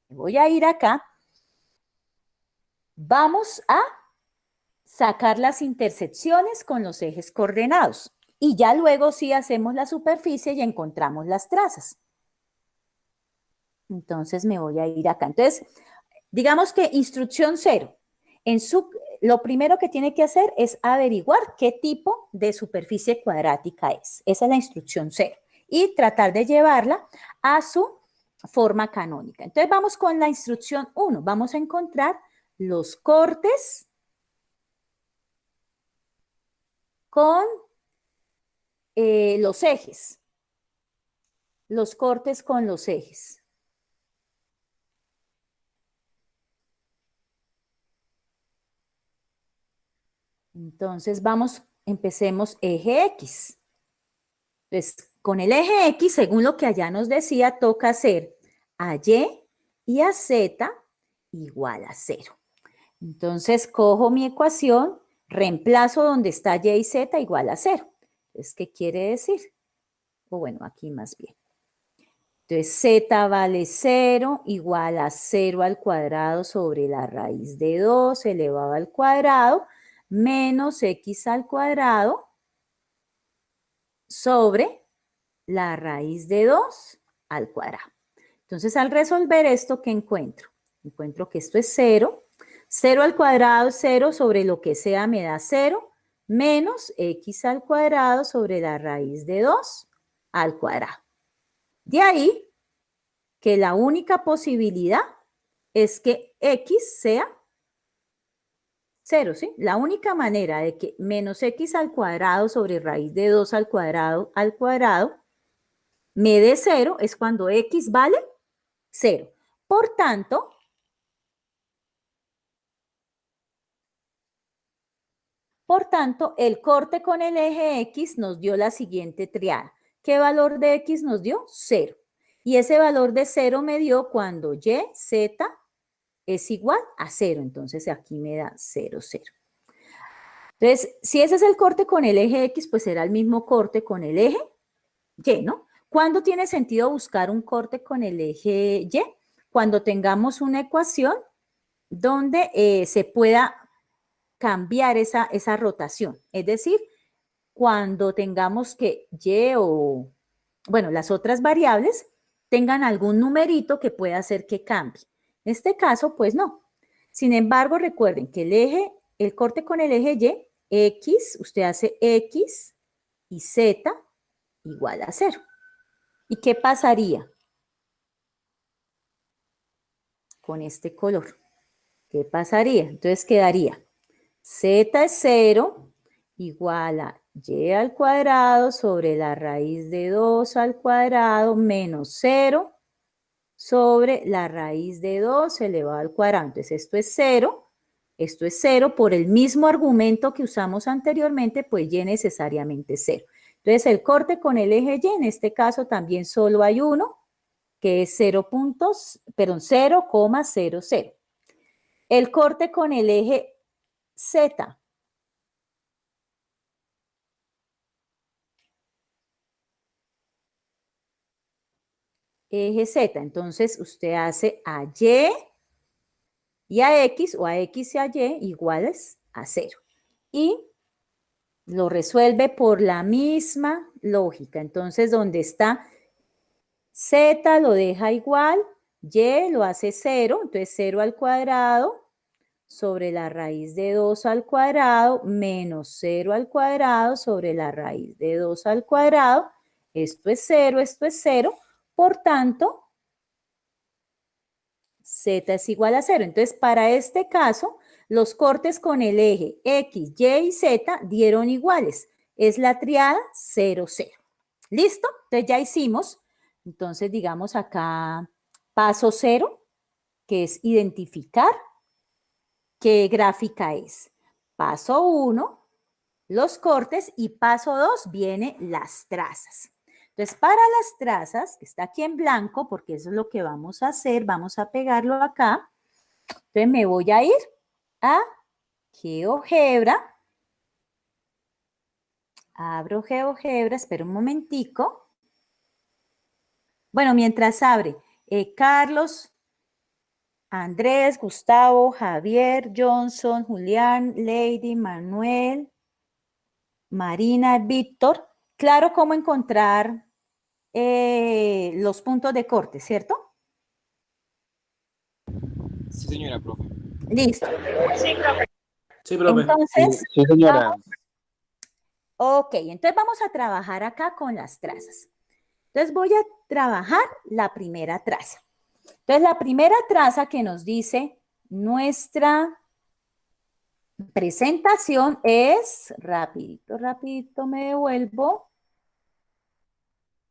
voy a ir acá, vamos a sacar las intersecciones con los ejes coordenados. Y ya luego sí hacemos la superficie y encontramos las trazas. Entonces me voy a ir acá. Entonces, digamos que instrucción 0. Lo primero que tiene que hacer es averiguar qué tipo de superficie cuadrática es. Esa es la instrucción 0. Y tratar de llevarla a su forma canónica. Entonces vamos con la instrucción 1. Vamos a encontrar los cortes con los ejes. Los cortes con los ejes. Entonces empecemos eje X. Entonces, con el eje X, según lo que allá nos decía, toca hacer a Y y a Z igual a 0. Entonces, cojo mi ecuación, reemplazo donde está Y y Z igual a 0. Entonces, ¿qué quiere decir? O bueno, aquí más bien. Entonces, Z vale 0 igual a 0 al cuadrado sobre la raíz de 2 elevado al cuadrado menos X al cuadrado sobre la raíz de 2 al cuadrado. Entonces, al resolver esto, ¿qué encuentro? Encuentro que esto es 0. 0 al cuadrado es 0 sobre lo que sea me da 0 menos X al cuadrado sobre la raíz de 2 al cuadrado. De ahí que la única posibilidad es que x sea 0, ¿sí? La única manera de que menos x al cuadrado sobre raíz de 2 al cuadrado me dé 0 es cuando x vale 0. Por tanto, el corte con el eje X nos dio la siguiente triada. ¿Qué valor de X nos dio? 0. Y ese valor de 0 me dio cuando Y, Z es igual a 0. Entonces aquí me da 0, 0. Entonces, si ese es el corte con el eje X, pues será el mismo corte con el eje Y, ¿no? ¿Cuándo tiene sentido buscar un corte con el eje Y? Cuando tengamos una ecuación donde se pueda cambiar esa rotación. Es decir, cuando tengamos que Y o, bueno, las otras variables tengan algún numerito que pueda hacer que cambie. En este caso, pues no. Sin embargo, recuerden que el corte con el eje Y, X, usted hace X y Z igual a 0. ¿Y qué pasaría con este color? ¿Qué pasaría? Entonces quedaría Z es 0 igual a y al cuadrado sobre la raíz de 2 al cuadrado menos 0 sobre la raíz de 2 elevado al cuadrado. Entonces esto es 0 por el mismo argumento que usamos anteriormente, pues y necesariamente 0. Entonces el corte con el eje y, en este caso también solo hay uno, que es 0,00. El corte con el eje Z. Eje Z. Entonces, usted hace a Y a X, o a X y a Y iguales a 0. Y lo resuelve por la misma lógica. Entonces, donde está Z lo deja igual, Y lo hace 0, entonces 0 al cuadrado sobre la raíz de 2 al cuadrado menos 0 al cuadrado sobre la raíz de 2 al cuadrado. Esto es 0, esto es 0. Por tanto, Z es igual a 0. Entonces, para este caso, los cortes con el eje X, Y y Z dieron iguales. Es la triada 0, 0. ¿Listo? Entonces ya hicimos. Entonces, digamos acá, paso 0, que es identificar qué gráfica es. Paso 1, los cortes, y paso 2 viene las trazas. Entonces, para las trazas, que está aquí en blanco, porque eso es lo que vamos a hacer, vamos a pegarlo acá. Entonces, me voy a ir a GeoGebra. Abro GeoGebra, espera un momentico. Bueno, mientras abre, Carlos, Andrés, Gustavo, Javier, Johnson, Julián, Lady, Manuel, Marina, Víctor. Claro cómo encontrar los puntos de corte, ¿cierto? Sí, señora, profe. Listo. Sí, profe. Entonces, Sí, señora. ok, entonces vamos a trabajar acá con las trazas. Entonces voy a trabajar la primera traza. Entonces la primera traza que nos dice nuestra presentación es, rapidito, rapidito me devuelvo.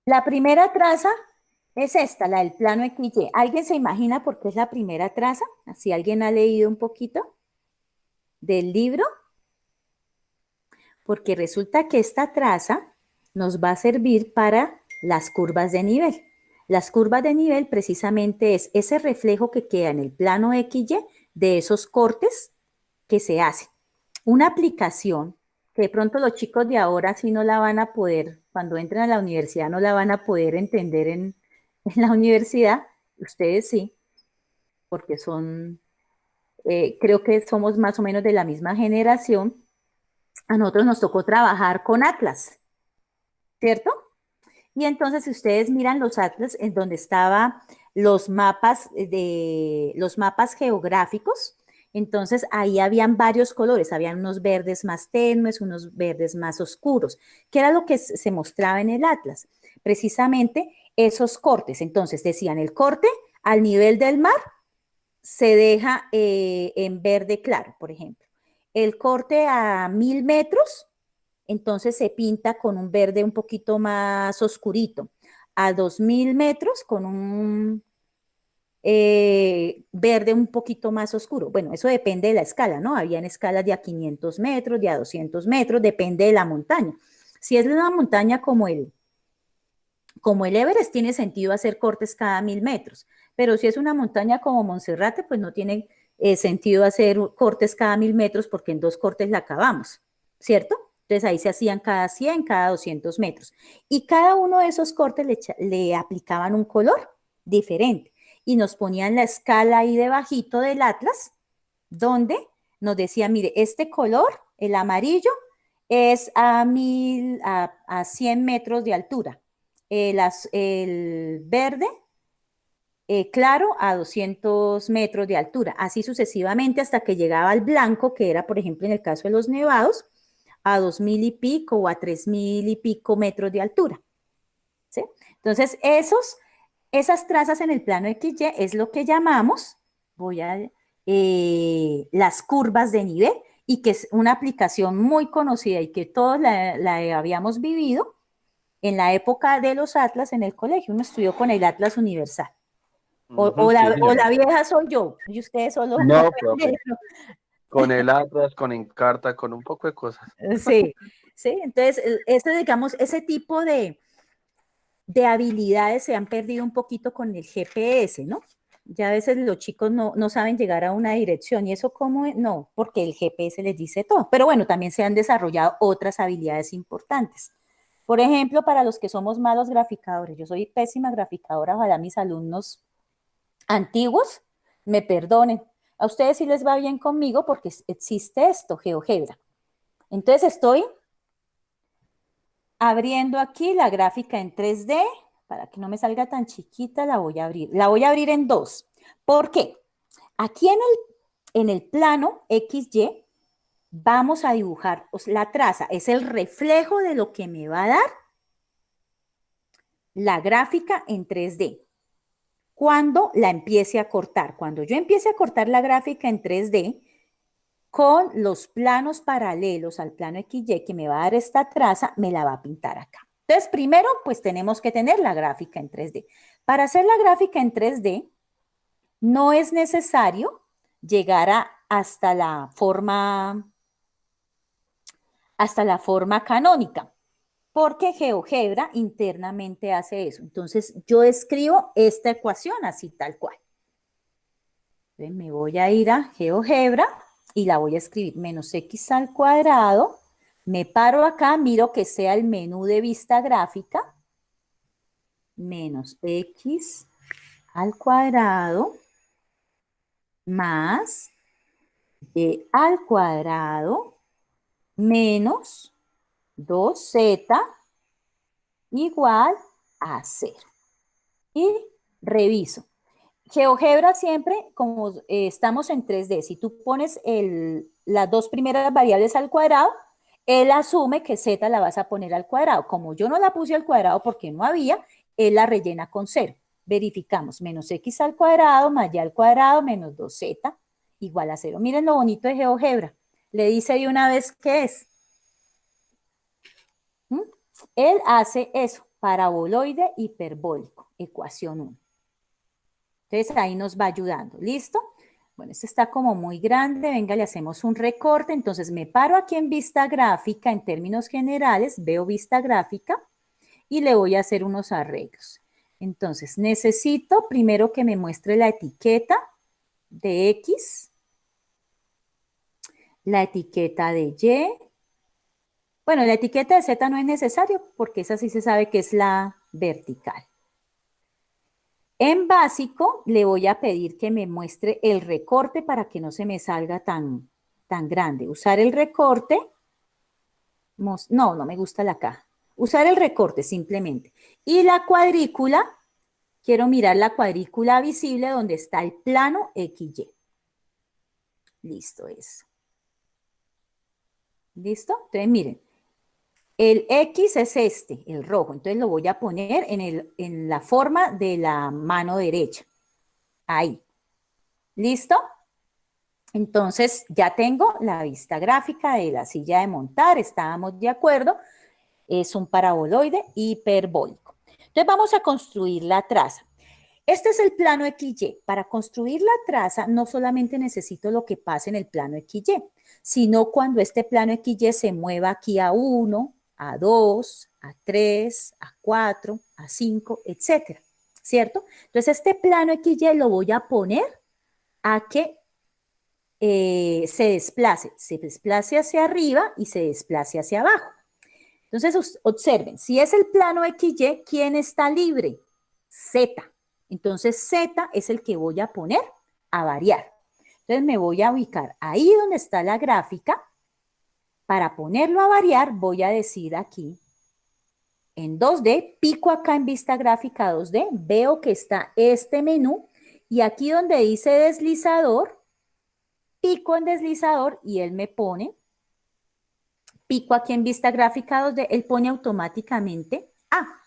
La primera traza es esta, la del plano XY. ¿Alguien se imagina por qué es la primera traza? Así alguien ha leído un poquito del libro. Porque resulta que esta traza nos va a servir para las curvas de nivel. Las curvas de nivel precisamente es ese reflejo que queda en el plano XY de esos cortes que se hacen. Una aplicación que de pronto los chicos de ahora sí no la van a poder, cuando entren a la universidad no la van a poder entender en la universidad, ustedes sí, porque creo que somos más o menos de la misma generación. A nosotros nos tocó trabajar con Atlas, ¿cierto? Y entonces, si ustedes miran los atlas en donde estaban los mapas geográficos, entonces ahí habían varios colores, habían unos verdes más tenues, unos verdes más oscuros. ¿Qué era lo que se mostraba en el atlas? Precisamente esos cortes. Entonces decían, el corte al nivel del mar se deja en verde claro, por ejemplo. El corte a 1000 metros, entonces se pinta con un verde un poquito más oscurito. A 2000 metros con un verde un poquito más oscuro. Bueno, eso depende de la escala, ¿no? Habían escalas de a 500 metros, de a 200 metros, depende de la montaña. Si es una montaña como el Everest, tiene sentido hacer cortes cada 1000 metros, pero si es una montaña como Monserrate, pues no tiene sentido hacer cortes cada 1000 metros porque en 2 cortes la acabamos, ¿cierto? Entonces ahí se hacían cada 100, cada 200 metros. Y cada uno de esos cortes le aplicaban un color diferente y nos ponían la escala ahí debajito del atlas, donde nos decía, mire, este color, el amarillo, es a 100 metros de altura. El verde, claro, a 200 metros de altura. Así sucesivamente hasta que llegaba al blanco, que era, por ejemplo, en el caso de los nevados, a 2000 y pico o a 3000 y pico metros de altura. ¿Sí? Entonces, esas trazas en el plano XY es lo que llamamos, las curvas de nivel, y que es una aplicación muy conocida y que todos la habíamos vivido en la época de los atlas en el colegio. Uno estudió con el Atlas Universal. O Sí, la señora. vieja soy yo, y ustedes solo No, profe. Con el Atlas, con Encarta, con un poco de cosas. Sí, sí. Entonces, digamos, ese tipo de habilidades se han perdido un poquito con el GPS, ¿no? Ya a veces los chicos no saben llegar a una dirección y eso cómo es, no, porque el GPS les dice todo. Pero bueno, también se han desarrollado otras habilidades importantes. Por ejemplo, para los que somos malos graficadores, yo soy pésima graficadora, ojalá mis alumnos antiguos me perdonen. A ustedes sí les va bien conmigo porque existe esto, GeoGebra. Entonces estoy abriendo aquí la gráfica en 3D, para que no me salga tan chiquita, la voy a abrir. La voy a abrir en 2. ¿Por qué? Aquí en el plano XY vamos a dibujar, la traza es el reflejo de lo que me va a dar la gráfica en 3D. Cuando la empiece a cortar, cuando yo empiece a cortar la gráfica en 3D, con los planos paralelos al plano XY que me va a dar esta traza, me la va a pintar acá. Entonces, primero, pues tenemos que tener la gráfica en 3D. Para hacer la gráfica en 3D, no es necesario llegar hasta la forma canónica, porque GeoGebra internamente hace eso. Entonces, yo escribo esta ecuación así tal cual. Entonces, me voy a ir a GeoGebra y la voy a escribir menos x al cuadrado. Me paro acá, miro que sea el menú de vista gráfica, menos x al cuadrado más y al cuadrado menos 2z igual a 0. Y reviso. GeoGebra siempre, como estamos en 3D, si tú pones las dos primeras variables al cuadrado, él asume que z la vas a poner al cuadrado. Como yo no la puse al cuadrado porque no había, él la rellena con 0. Verificamos, menos x al cuadrado más y al cuadrado menos 2z igual a 0. Miren lo bonito de GeoGebra. Le dice de una vez qué es. Él hace eso, paraboloide hiperbólico, ecuación 1. Entonces ahí nos va ayudando, ¿listo? Bueno, este está como muy grande, venga, le hacemos un recorte, entonces me paro aquí en vista gráfica, en términos generales, veo vista gráfica y le voy a hacer unos arreglos. Entonces, necesito primero que me muestre la etiqueta de X, la etiqueta de Y. Bueno, la etiqueta de Z no es necesario porque esa sí se sabe que es la vertical. En básico, le voy a pedir que me muestre el recorte para que no se me salga tan grande. Usar el recorte. No me gusta la caja. Usar el recorte simplemente. Y la cuadrícula, quiero mirar la cuadrícula visible donde está el plano XY. Listo eso. ¿Listo? Entonces, miren. El X es este, el rojo. Entonces lo voy a poner en la forma de la mano derecha. Ahí. ¿Listo? Entonces ya tengo la vista gráfica de la silla de montar. Estábamos de acuerdo. Es un paraboloide hiperbólico. Entonces vamos a construir la traza. Este es el plano XY. Para construir la traza no solamente necesito lo que pase en el plano XY, sino cuando este plano XY se mueva aquí a 1, a 2, a 3, a 4, a 5, etcétera, ¿cierto? Entonces este plano XY lo voy a poner a que se desplace hacia arriba y se desplace hacia abajo. Entonces observen, si es el plano XY, ¿quién está libre? Z. Entonces Z es el que voy a poner a variar. Entonces me voy a ubicar ahí donde está la gráfica. Para ponerlo a variar voy a decir aquí en 2D, pico acá en vista gráfica 2D, veo que está este menú y aquí donde dice deslizador, pico en deslizador y él me pone, pico aquí en vista gráfica 2D, él pone automáticamente A.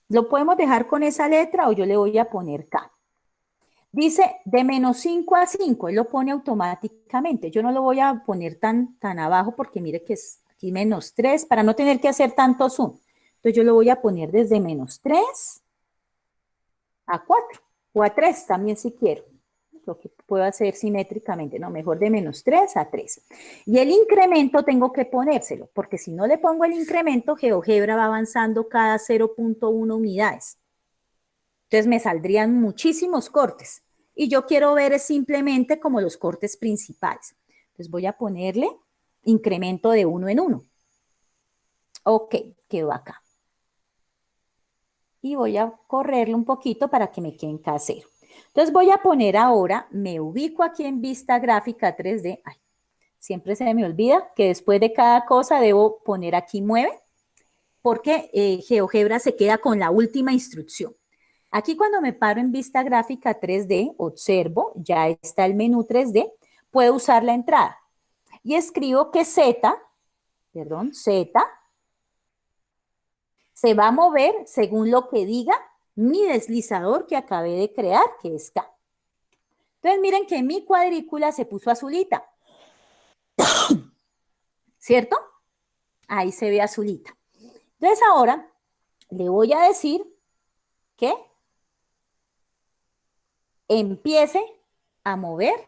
Lo podemos dejar con esa letra o yo le voy a poner K. Dice de menos 5 a 5, él lo pone automáticamente. Yo no lo voy a poner tan abajo porque mire que es aquí menos 3 para no tener que hacer tanto zoom. Entonces yo lo voy a poner desde menos 3 a 4 o a 3 también si quiero. Lo que puedo hacer simétricamente, no, mejor de menos 3 a 3. Y el incremento tengo que ponérselo, porque si no le pongo el incremento, GeoGebra va avanzando cada 0.1 unidades. Entonces me saldrían muchísimos cortes. Y yo quiero ver simplemente como los cortes principales. Entonces voy a ponerle incremento de 1 en 1. Ok, quedó acá. Y voy a correrle un poquito para que me quede en K0. Entonces voy a poner ahora, me ubico aquí en vista gráfica 3D. Ay, siempre se me olvida que después de cada cosa debo poner aquí mueve, porque GeoGebra se queda con la última instrucción. Aquí cuando me paro en vista gráfica 3D, observo, ya está el menú 3D, puedo usar la entrada. Y escribo que Z se va a mover según lo que diga mi deslizador que acabé de crear, que es K. Entonces miren que mi cuadrícula se puso azulita, ¿cierto? Ahí se ve azulita. Entonces ahora le voy a decir que empiece a mover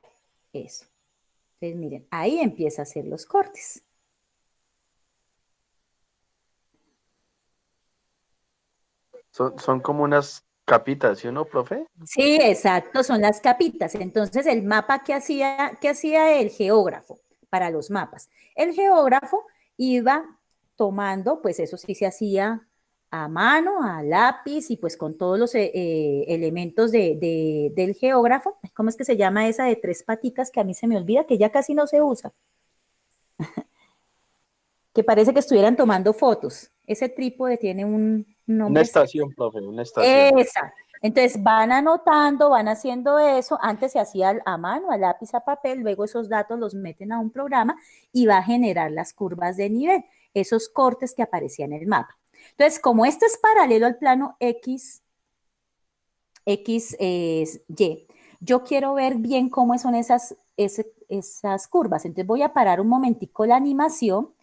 eso. Entonces miren, ahí empieza a hacer los cortes. Son como unas capitas, ¿sí o no, profe? Sí, exacto, son las capitas. Entonces, el mapa que hacía el geógrafo para los mapas. El geógrafo iba tomando, pues eso sí se hacía a mano, a lápiz y pues con todos los elementos del geógrafo. ¿Cómo es que se llama esa de 3 paticas que a mí se me olvida, que ya casi no se usa? Que parece que estuvieran tomando fotos. Ese trípode tiene un Una nombre. estación, profe, una estación. Exacto. Entonces van anotando, van haciendo eso. Antes se hacía a mano, a lápiz, a papel, luego esos datos los meten a un programa y va a generar las curvas de nivel, esos cortes que aparecían en el mapa. Entonces, como este es paralelo al plano Y, yo quiero ver bien cómo son esas curvas. Entonces voy a parar un momentico la animación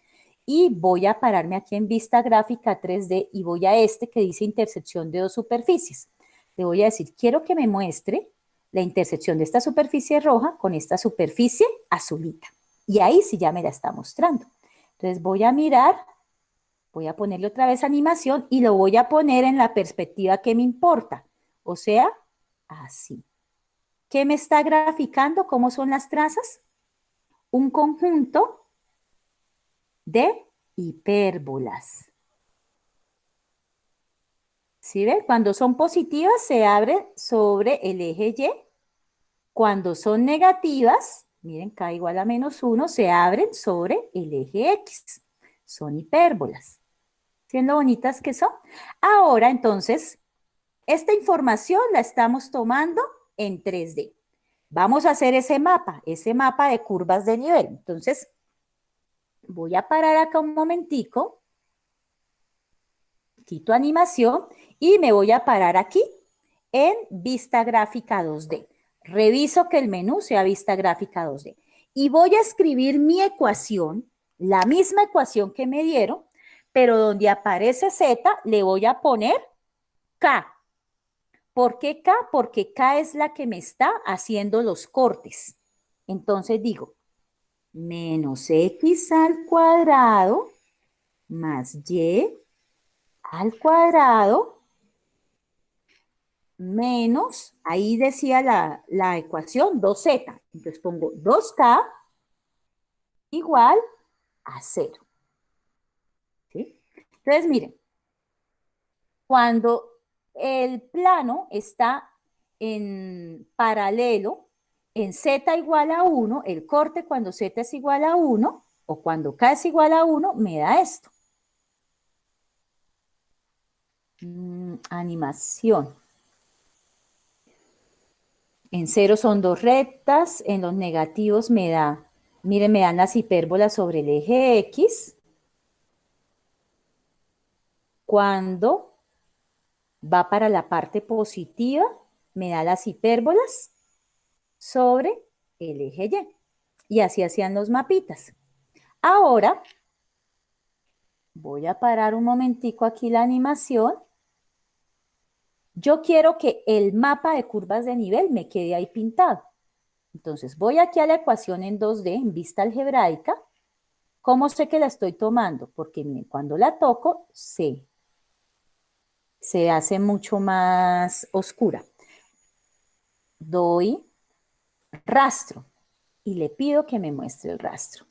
y voy a pararme aquí en vista gráfica 3D y voy a este que dice intersección de dos superficies. Le voy a decir, quiero que me muestre la intersección de esta superficie roja con esta superficie azulita. Y ahí sí ya me la está mostrando. Entonces voy a mirar, voy a ponerle otra vez animación y lo voy a poner en la perspectiva que me importa. O sea, así. ¿Qué me está graficando? ¿Cómo son las trazas? Un conjunto de hipérbolas. ¿Sí ve? Cuando son positivas se abren sobre el eje Y. Cuando son negativas, miren, K igual a menos 1, se abren sobre el eje X. Son hipérbolas. ¿Siendo bonitas que son? Ahora, entonces, esta información la estamos tomando en 3D. Vamos a hacer ese mapa de curvas de nivel. Entonces, Voy a parar acá un momentico, quito animación y me voy a parar aquí en vista gráfica 2D. Reviso que el menú sea vista gráfica 2D. Y voy a escribir mi ecuación, la misma ecuación que me dieron, pero donde aparece Z le voy a poner K. ¿Por qué K? Porque K es la que me está haciendo los cortes. Entonces digo, menos X al cuadrado más Y al cuadrado menos, ahí decía la ecuación 2Z. Entonces pongo 2K igual a 0. ¿Sí? Entonces, miren, cuando el plano está en paralelo, en Z igual a 1, el corte cuando Z es igual a 1, o cuando K es igual a 1, me da esto. Animación. En 0 son 2 rectas, en los negativos me da, miren, me dan las hipérbolas sobre el eje X. Cuando va para la parte positiva, me da las hipérbolas sobre el eje Y. Y así hacían los mapitas. Ahora, voy a parar un momentico aquí la animación. Yo quiero que el mapa de curvas de nivel me quede ahí pintado. Entonces, voy aquí a la ecuación en 2D, en vista algebraica. ¿Cómo sé que la estoy tomando? Porque miren, cuando la toco, se hace mucho más oscura. Doy rastro y le pido que me muestre el rastro.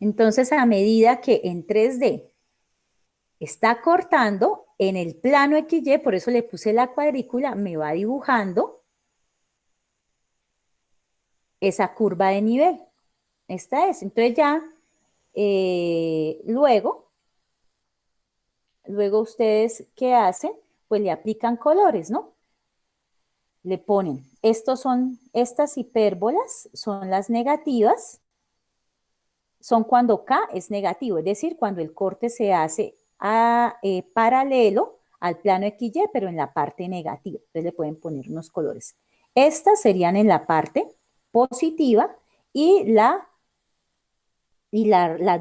Entonces, a medida que en 3D está cortando, en el plano XY, por eso le puse la cuadrícula, me va dibujando esa curva de nivel. Esta es. Entonces ya, luego ustedes, ¿qué hacen? Pues le aplican colores, ¿no? Le ponen, estas hipérbolas son las negativas, son cuando K es negativo, es decir, cuando el corte se hace paralelo al plano XY, pero en la parte negativa. Entonces le pueden poner unos colores. Estas serían en la parte positiva y las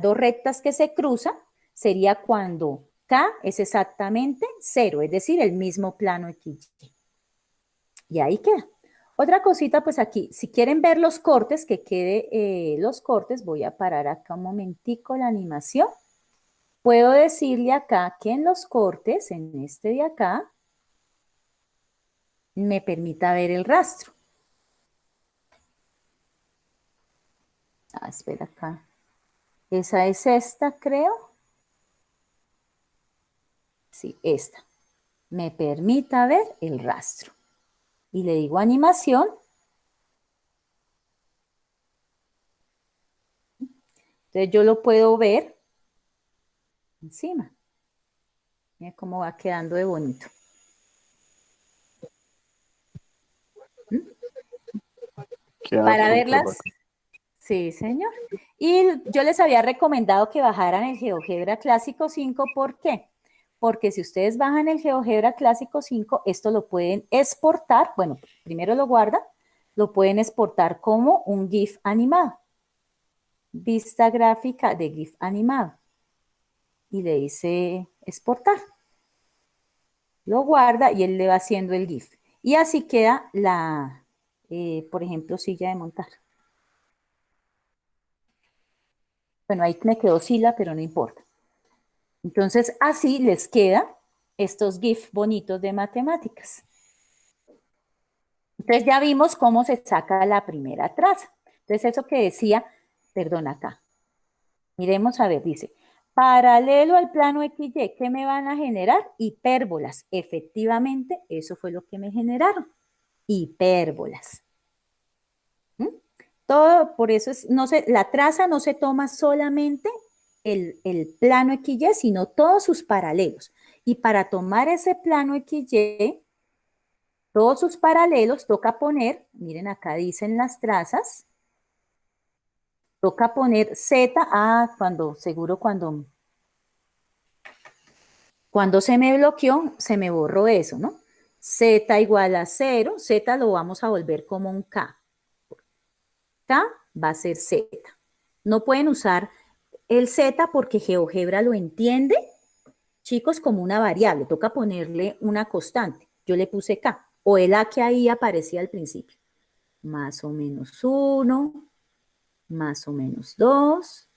dos rectas que se cruzan sería cuando K es exactamente 0, es decir, el mismo plano XY. Y ahí queda. Otra cosita, pues aquí, si quieren ver los cortes, que quede los cortes, voy a parar acá un momentico la animación. Puedo decirle acá que en los cortes, en este de acá, me permita ver el rastro. Espera acá. Esa es esta, creo. Sí, esta. Me permita ver el rastro. Y le digo animación. Entonces yo lo puedo ver encima. Mira cómo va quedando de bonito. Para verlas. Sí, señor. Y yo les había recomendado que bajaran el GeoGebra Clásico 5. ¿Por qué? Porque si ustedes bajan el GeoGebra Clásico 5, esto lo pueden exportar. Bueno, primero lo guardan. Lo pueden exportar como un GIF animado. Vista gráfica de GIF animado. Y le dice exportar. Lo guarda y él le va haciendo el GIF. Y así queda la, por ejemplo, silla de montar. Bueno, ahí me quedó Sila, pero no importa. Entonces, así les queda estos GIF bonitos de matemáticas. Entonces, ya vimos cómo se saca la primera traza. Entonces, eso que decía, perdón, acá. Miremos a ver, dice, paralelo al plano XY, ¿qué me van a generar? Hipérbolas. Efectivamente, eso fue lo que me generaron. Hipérbolas. Todo, por eso es, la traza no se toma solamente el plano XY, sino todos sus paralelos. Y para tomar ese plano XY, todos sus paralelos toca poner, miren acá dicen las trazas, toca poner Z, cuando se me bloqueó, se me borró eso, ¿no? Z igual a 0, Z lo vamos a volver como un K. K va a ser Z. No pueden usar el Z porque GeoGebra lo entiende, chicos, como una variable. Toca ponerle una constante. Yo le puse K, o el A que ahí aparecía al principio. Más o menos 1, más o menos 2,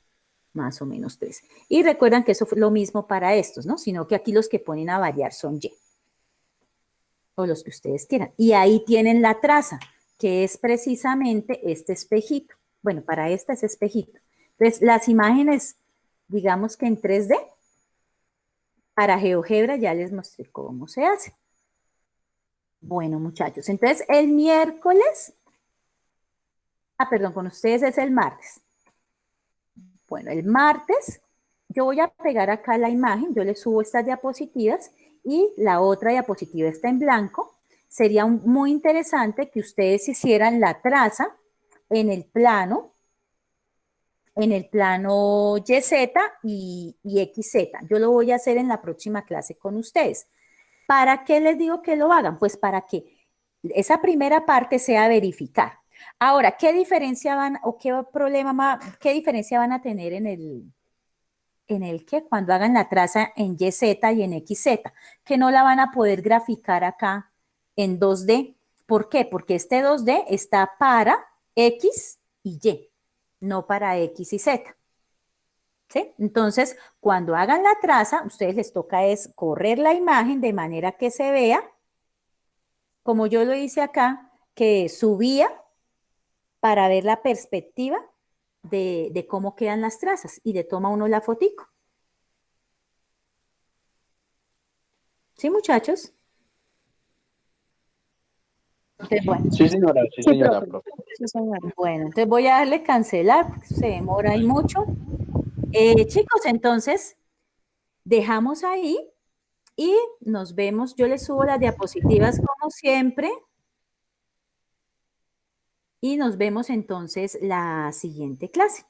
más o menos 3. Y recuerdan que eso fue lo mismo para estos, ¿no? Sino que aquí los que ponen a variar son Y. O los que ustedes quieran. Y ahí tienen la traza, que es precisamente este espejito. Bueno, para esta es espejito. Entonces, las imágenes, digamos que en 3D, para GeoGebra ya les mostré cómo se hace. Bueno, muchachos, entonces el miércoles, perdón, con ustedes es el martes. Bueno, el martes yo voy a pegar acá la imagen, yo les subo estas diapositivas y la otra diapositiva está en blanco. Sería muy interesante que ustedes hicieran la traza en el plano YZ y XZ. Yo lo voy a hacer en la próxima clase con ustedes. ¿Para qué les digo que lo hagan? Pues para que esa primera parte sea verificar. Ahora, ¿qué diferencia van o qué diferencia van a tener cuando hagan la traza en YZ y en XZ? Que no la van a poder graficar acá en 2D. ¿Por qué? Porque este 2D está para X y Y, no para X y Z. ¿Sí? Entonces, cuando hagan la traza, a ustedes les toca es correr la imagen de manera que se vea, como yo lo hice acá, que subía para ver la perspectiva de cómo quedan las trazas y le toma uno la fotico. ¿Sí, muchachos? Entonces, bueno. Sí, señora, sí, señora, profe. Sí, señora. Bueno, entonces voy a darle cancelar, porque se demora ahí mucho. Chicos, entonces, dejamos ahí y nos vemos. Yo les subo las diapositivas como siempre. Y nos vemos entonces la siguiente clase.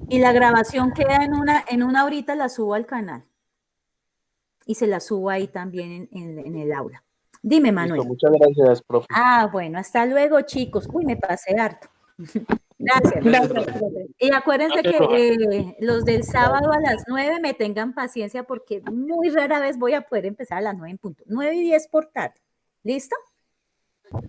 Y la grabación queda en una horita, la subo al canal. Y se la subo ahí también en el aula. Dime, Manuel. Listo, muchas gracias, profe. Bueno, hasta luego, chicos. Uy, me pasé harto. Gracias. Gracias. Y acuérdense Gracias, que los del sábado a las 9 me tengan paciencia porque muy rara vez voy a poder empezar a las 9 en punto. 9 y 10 por tarde. ¿Listo?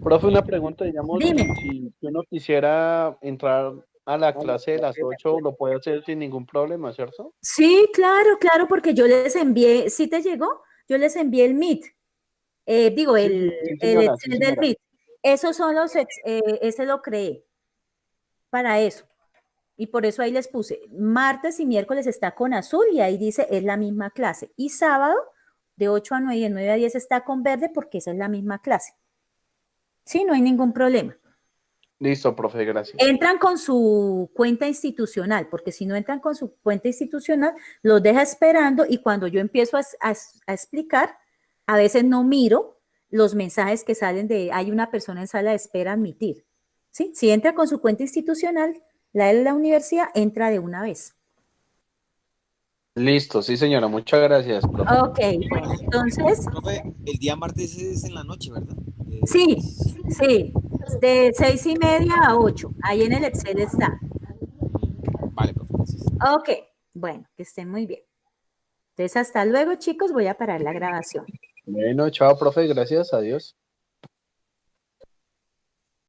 Profe, una pregunta, digamos, Dime. si uno quisiera entrar a la clase de las 8, lo puede hacer sin ningún problema, ¿cierto? Sí, claro, porque yo les envié, ¿sí te llegó? Yo les envié el Meet, digo, Sí, el señora, Excel del Meet. Esos son ese lo creé para eso. Y por eso ahí les puse, martes y miércoles está con azul y ahí dice, es la misma clase. Y sábado, de 8 a 9 y de 9 a 10 está con verde porque esa es la misma clase. Sí, no hay ningún problema. Listo, profe, gracias. Entran con su cuenta institucional, porque si no entran con su cuenta institucional, los deja esperando y cuando yo empiezo a explicar, a veces no miro los mensajes que salen hay una persona en sala de espera admitir. ¿Sí? Si entra con su cuenta institucional, la de la universidad entra de una vez. Listo, sí, señora, muchas gracias, profe. Ok, bueno, entonces. Profe, el día martes es en la noche, ¿verdad? Sí, de 6:30 a 8, ahí en el Excel está. Vale, profe, gracias. Ok, bueno, que estén muy bien. Entonces, hasta luego, chicos, voy a parar la grabación. Bueno, chao, profe, gracias, adiós.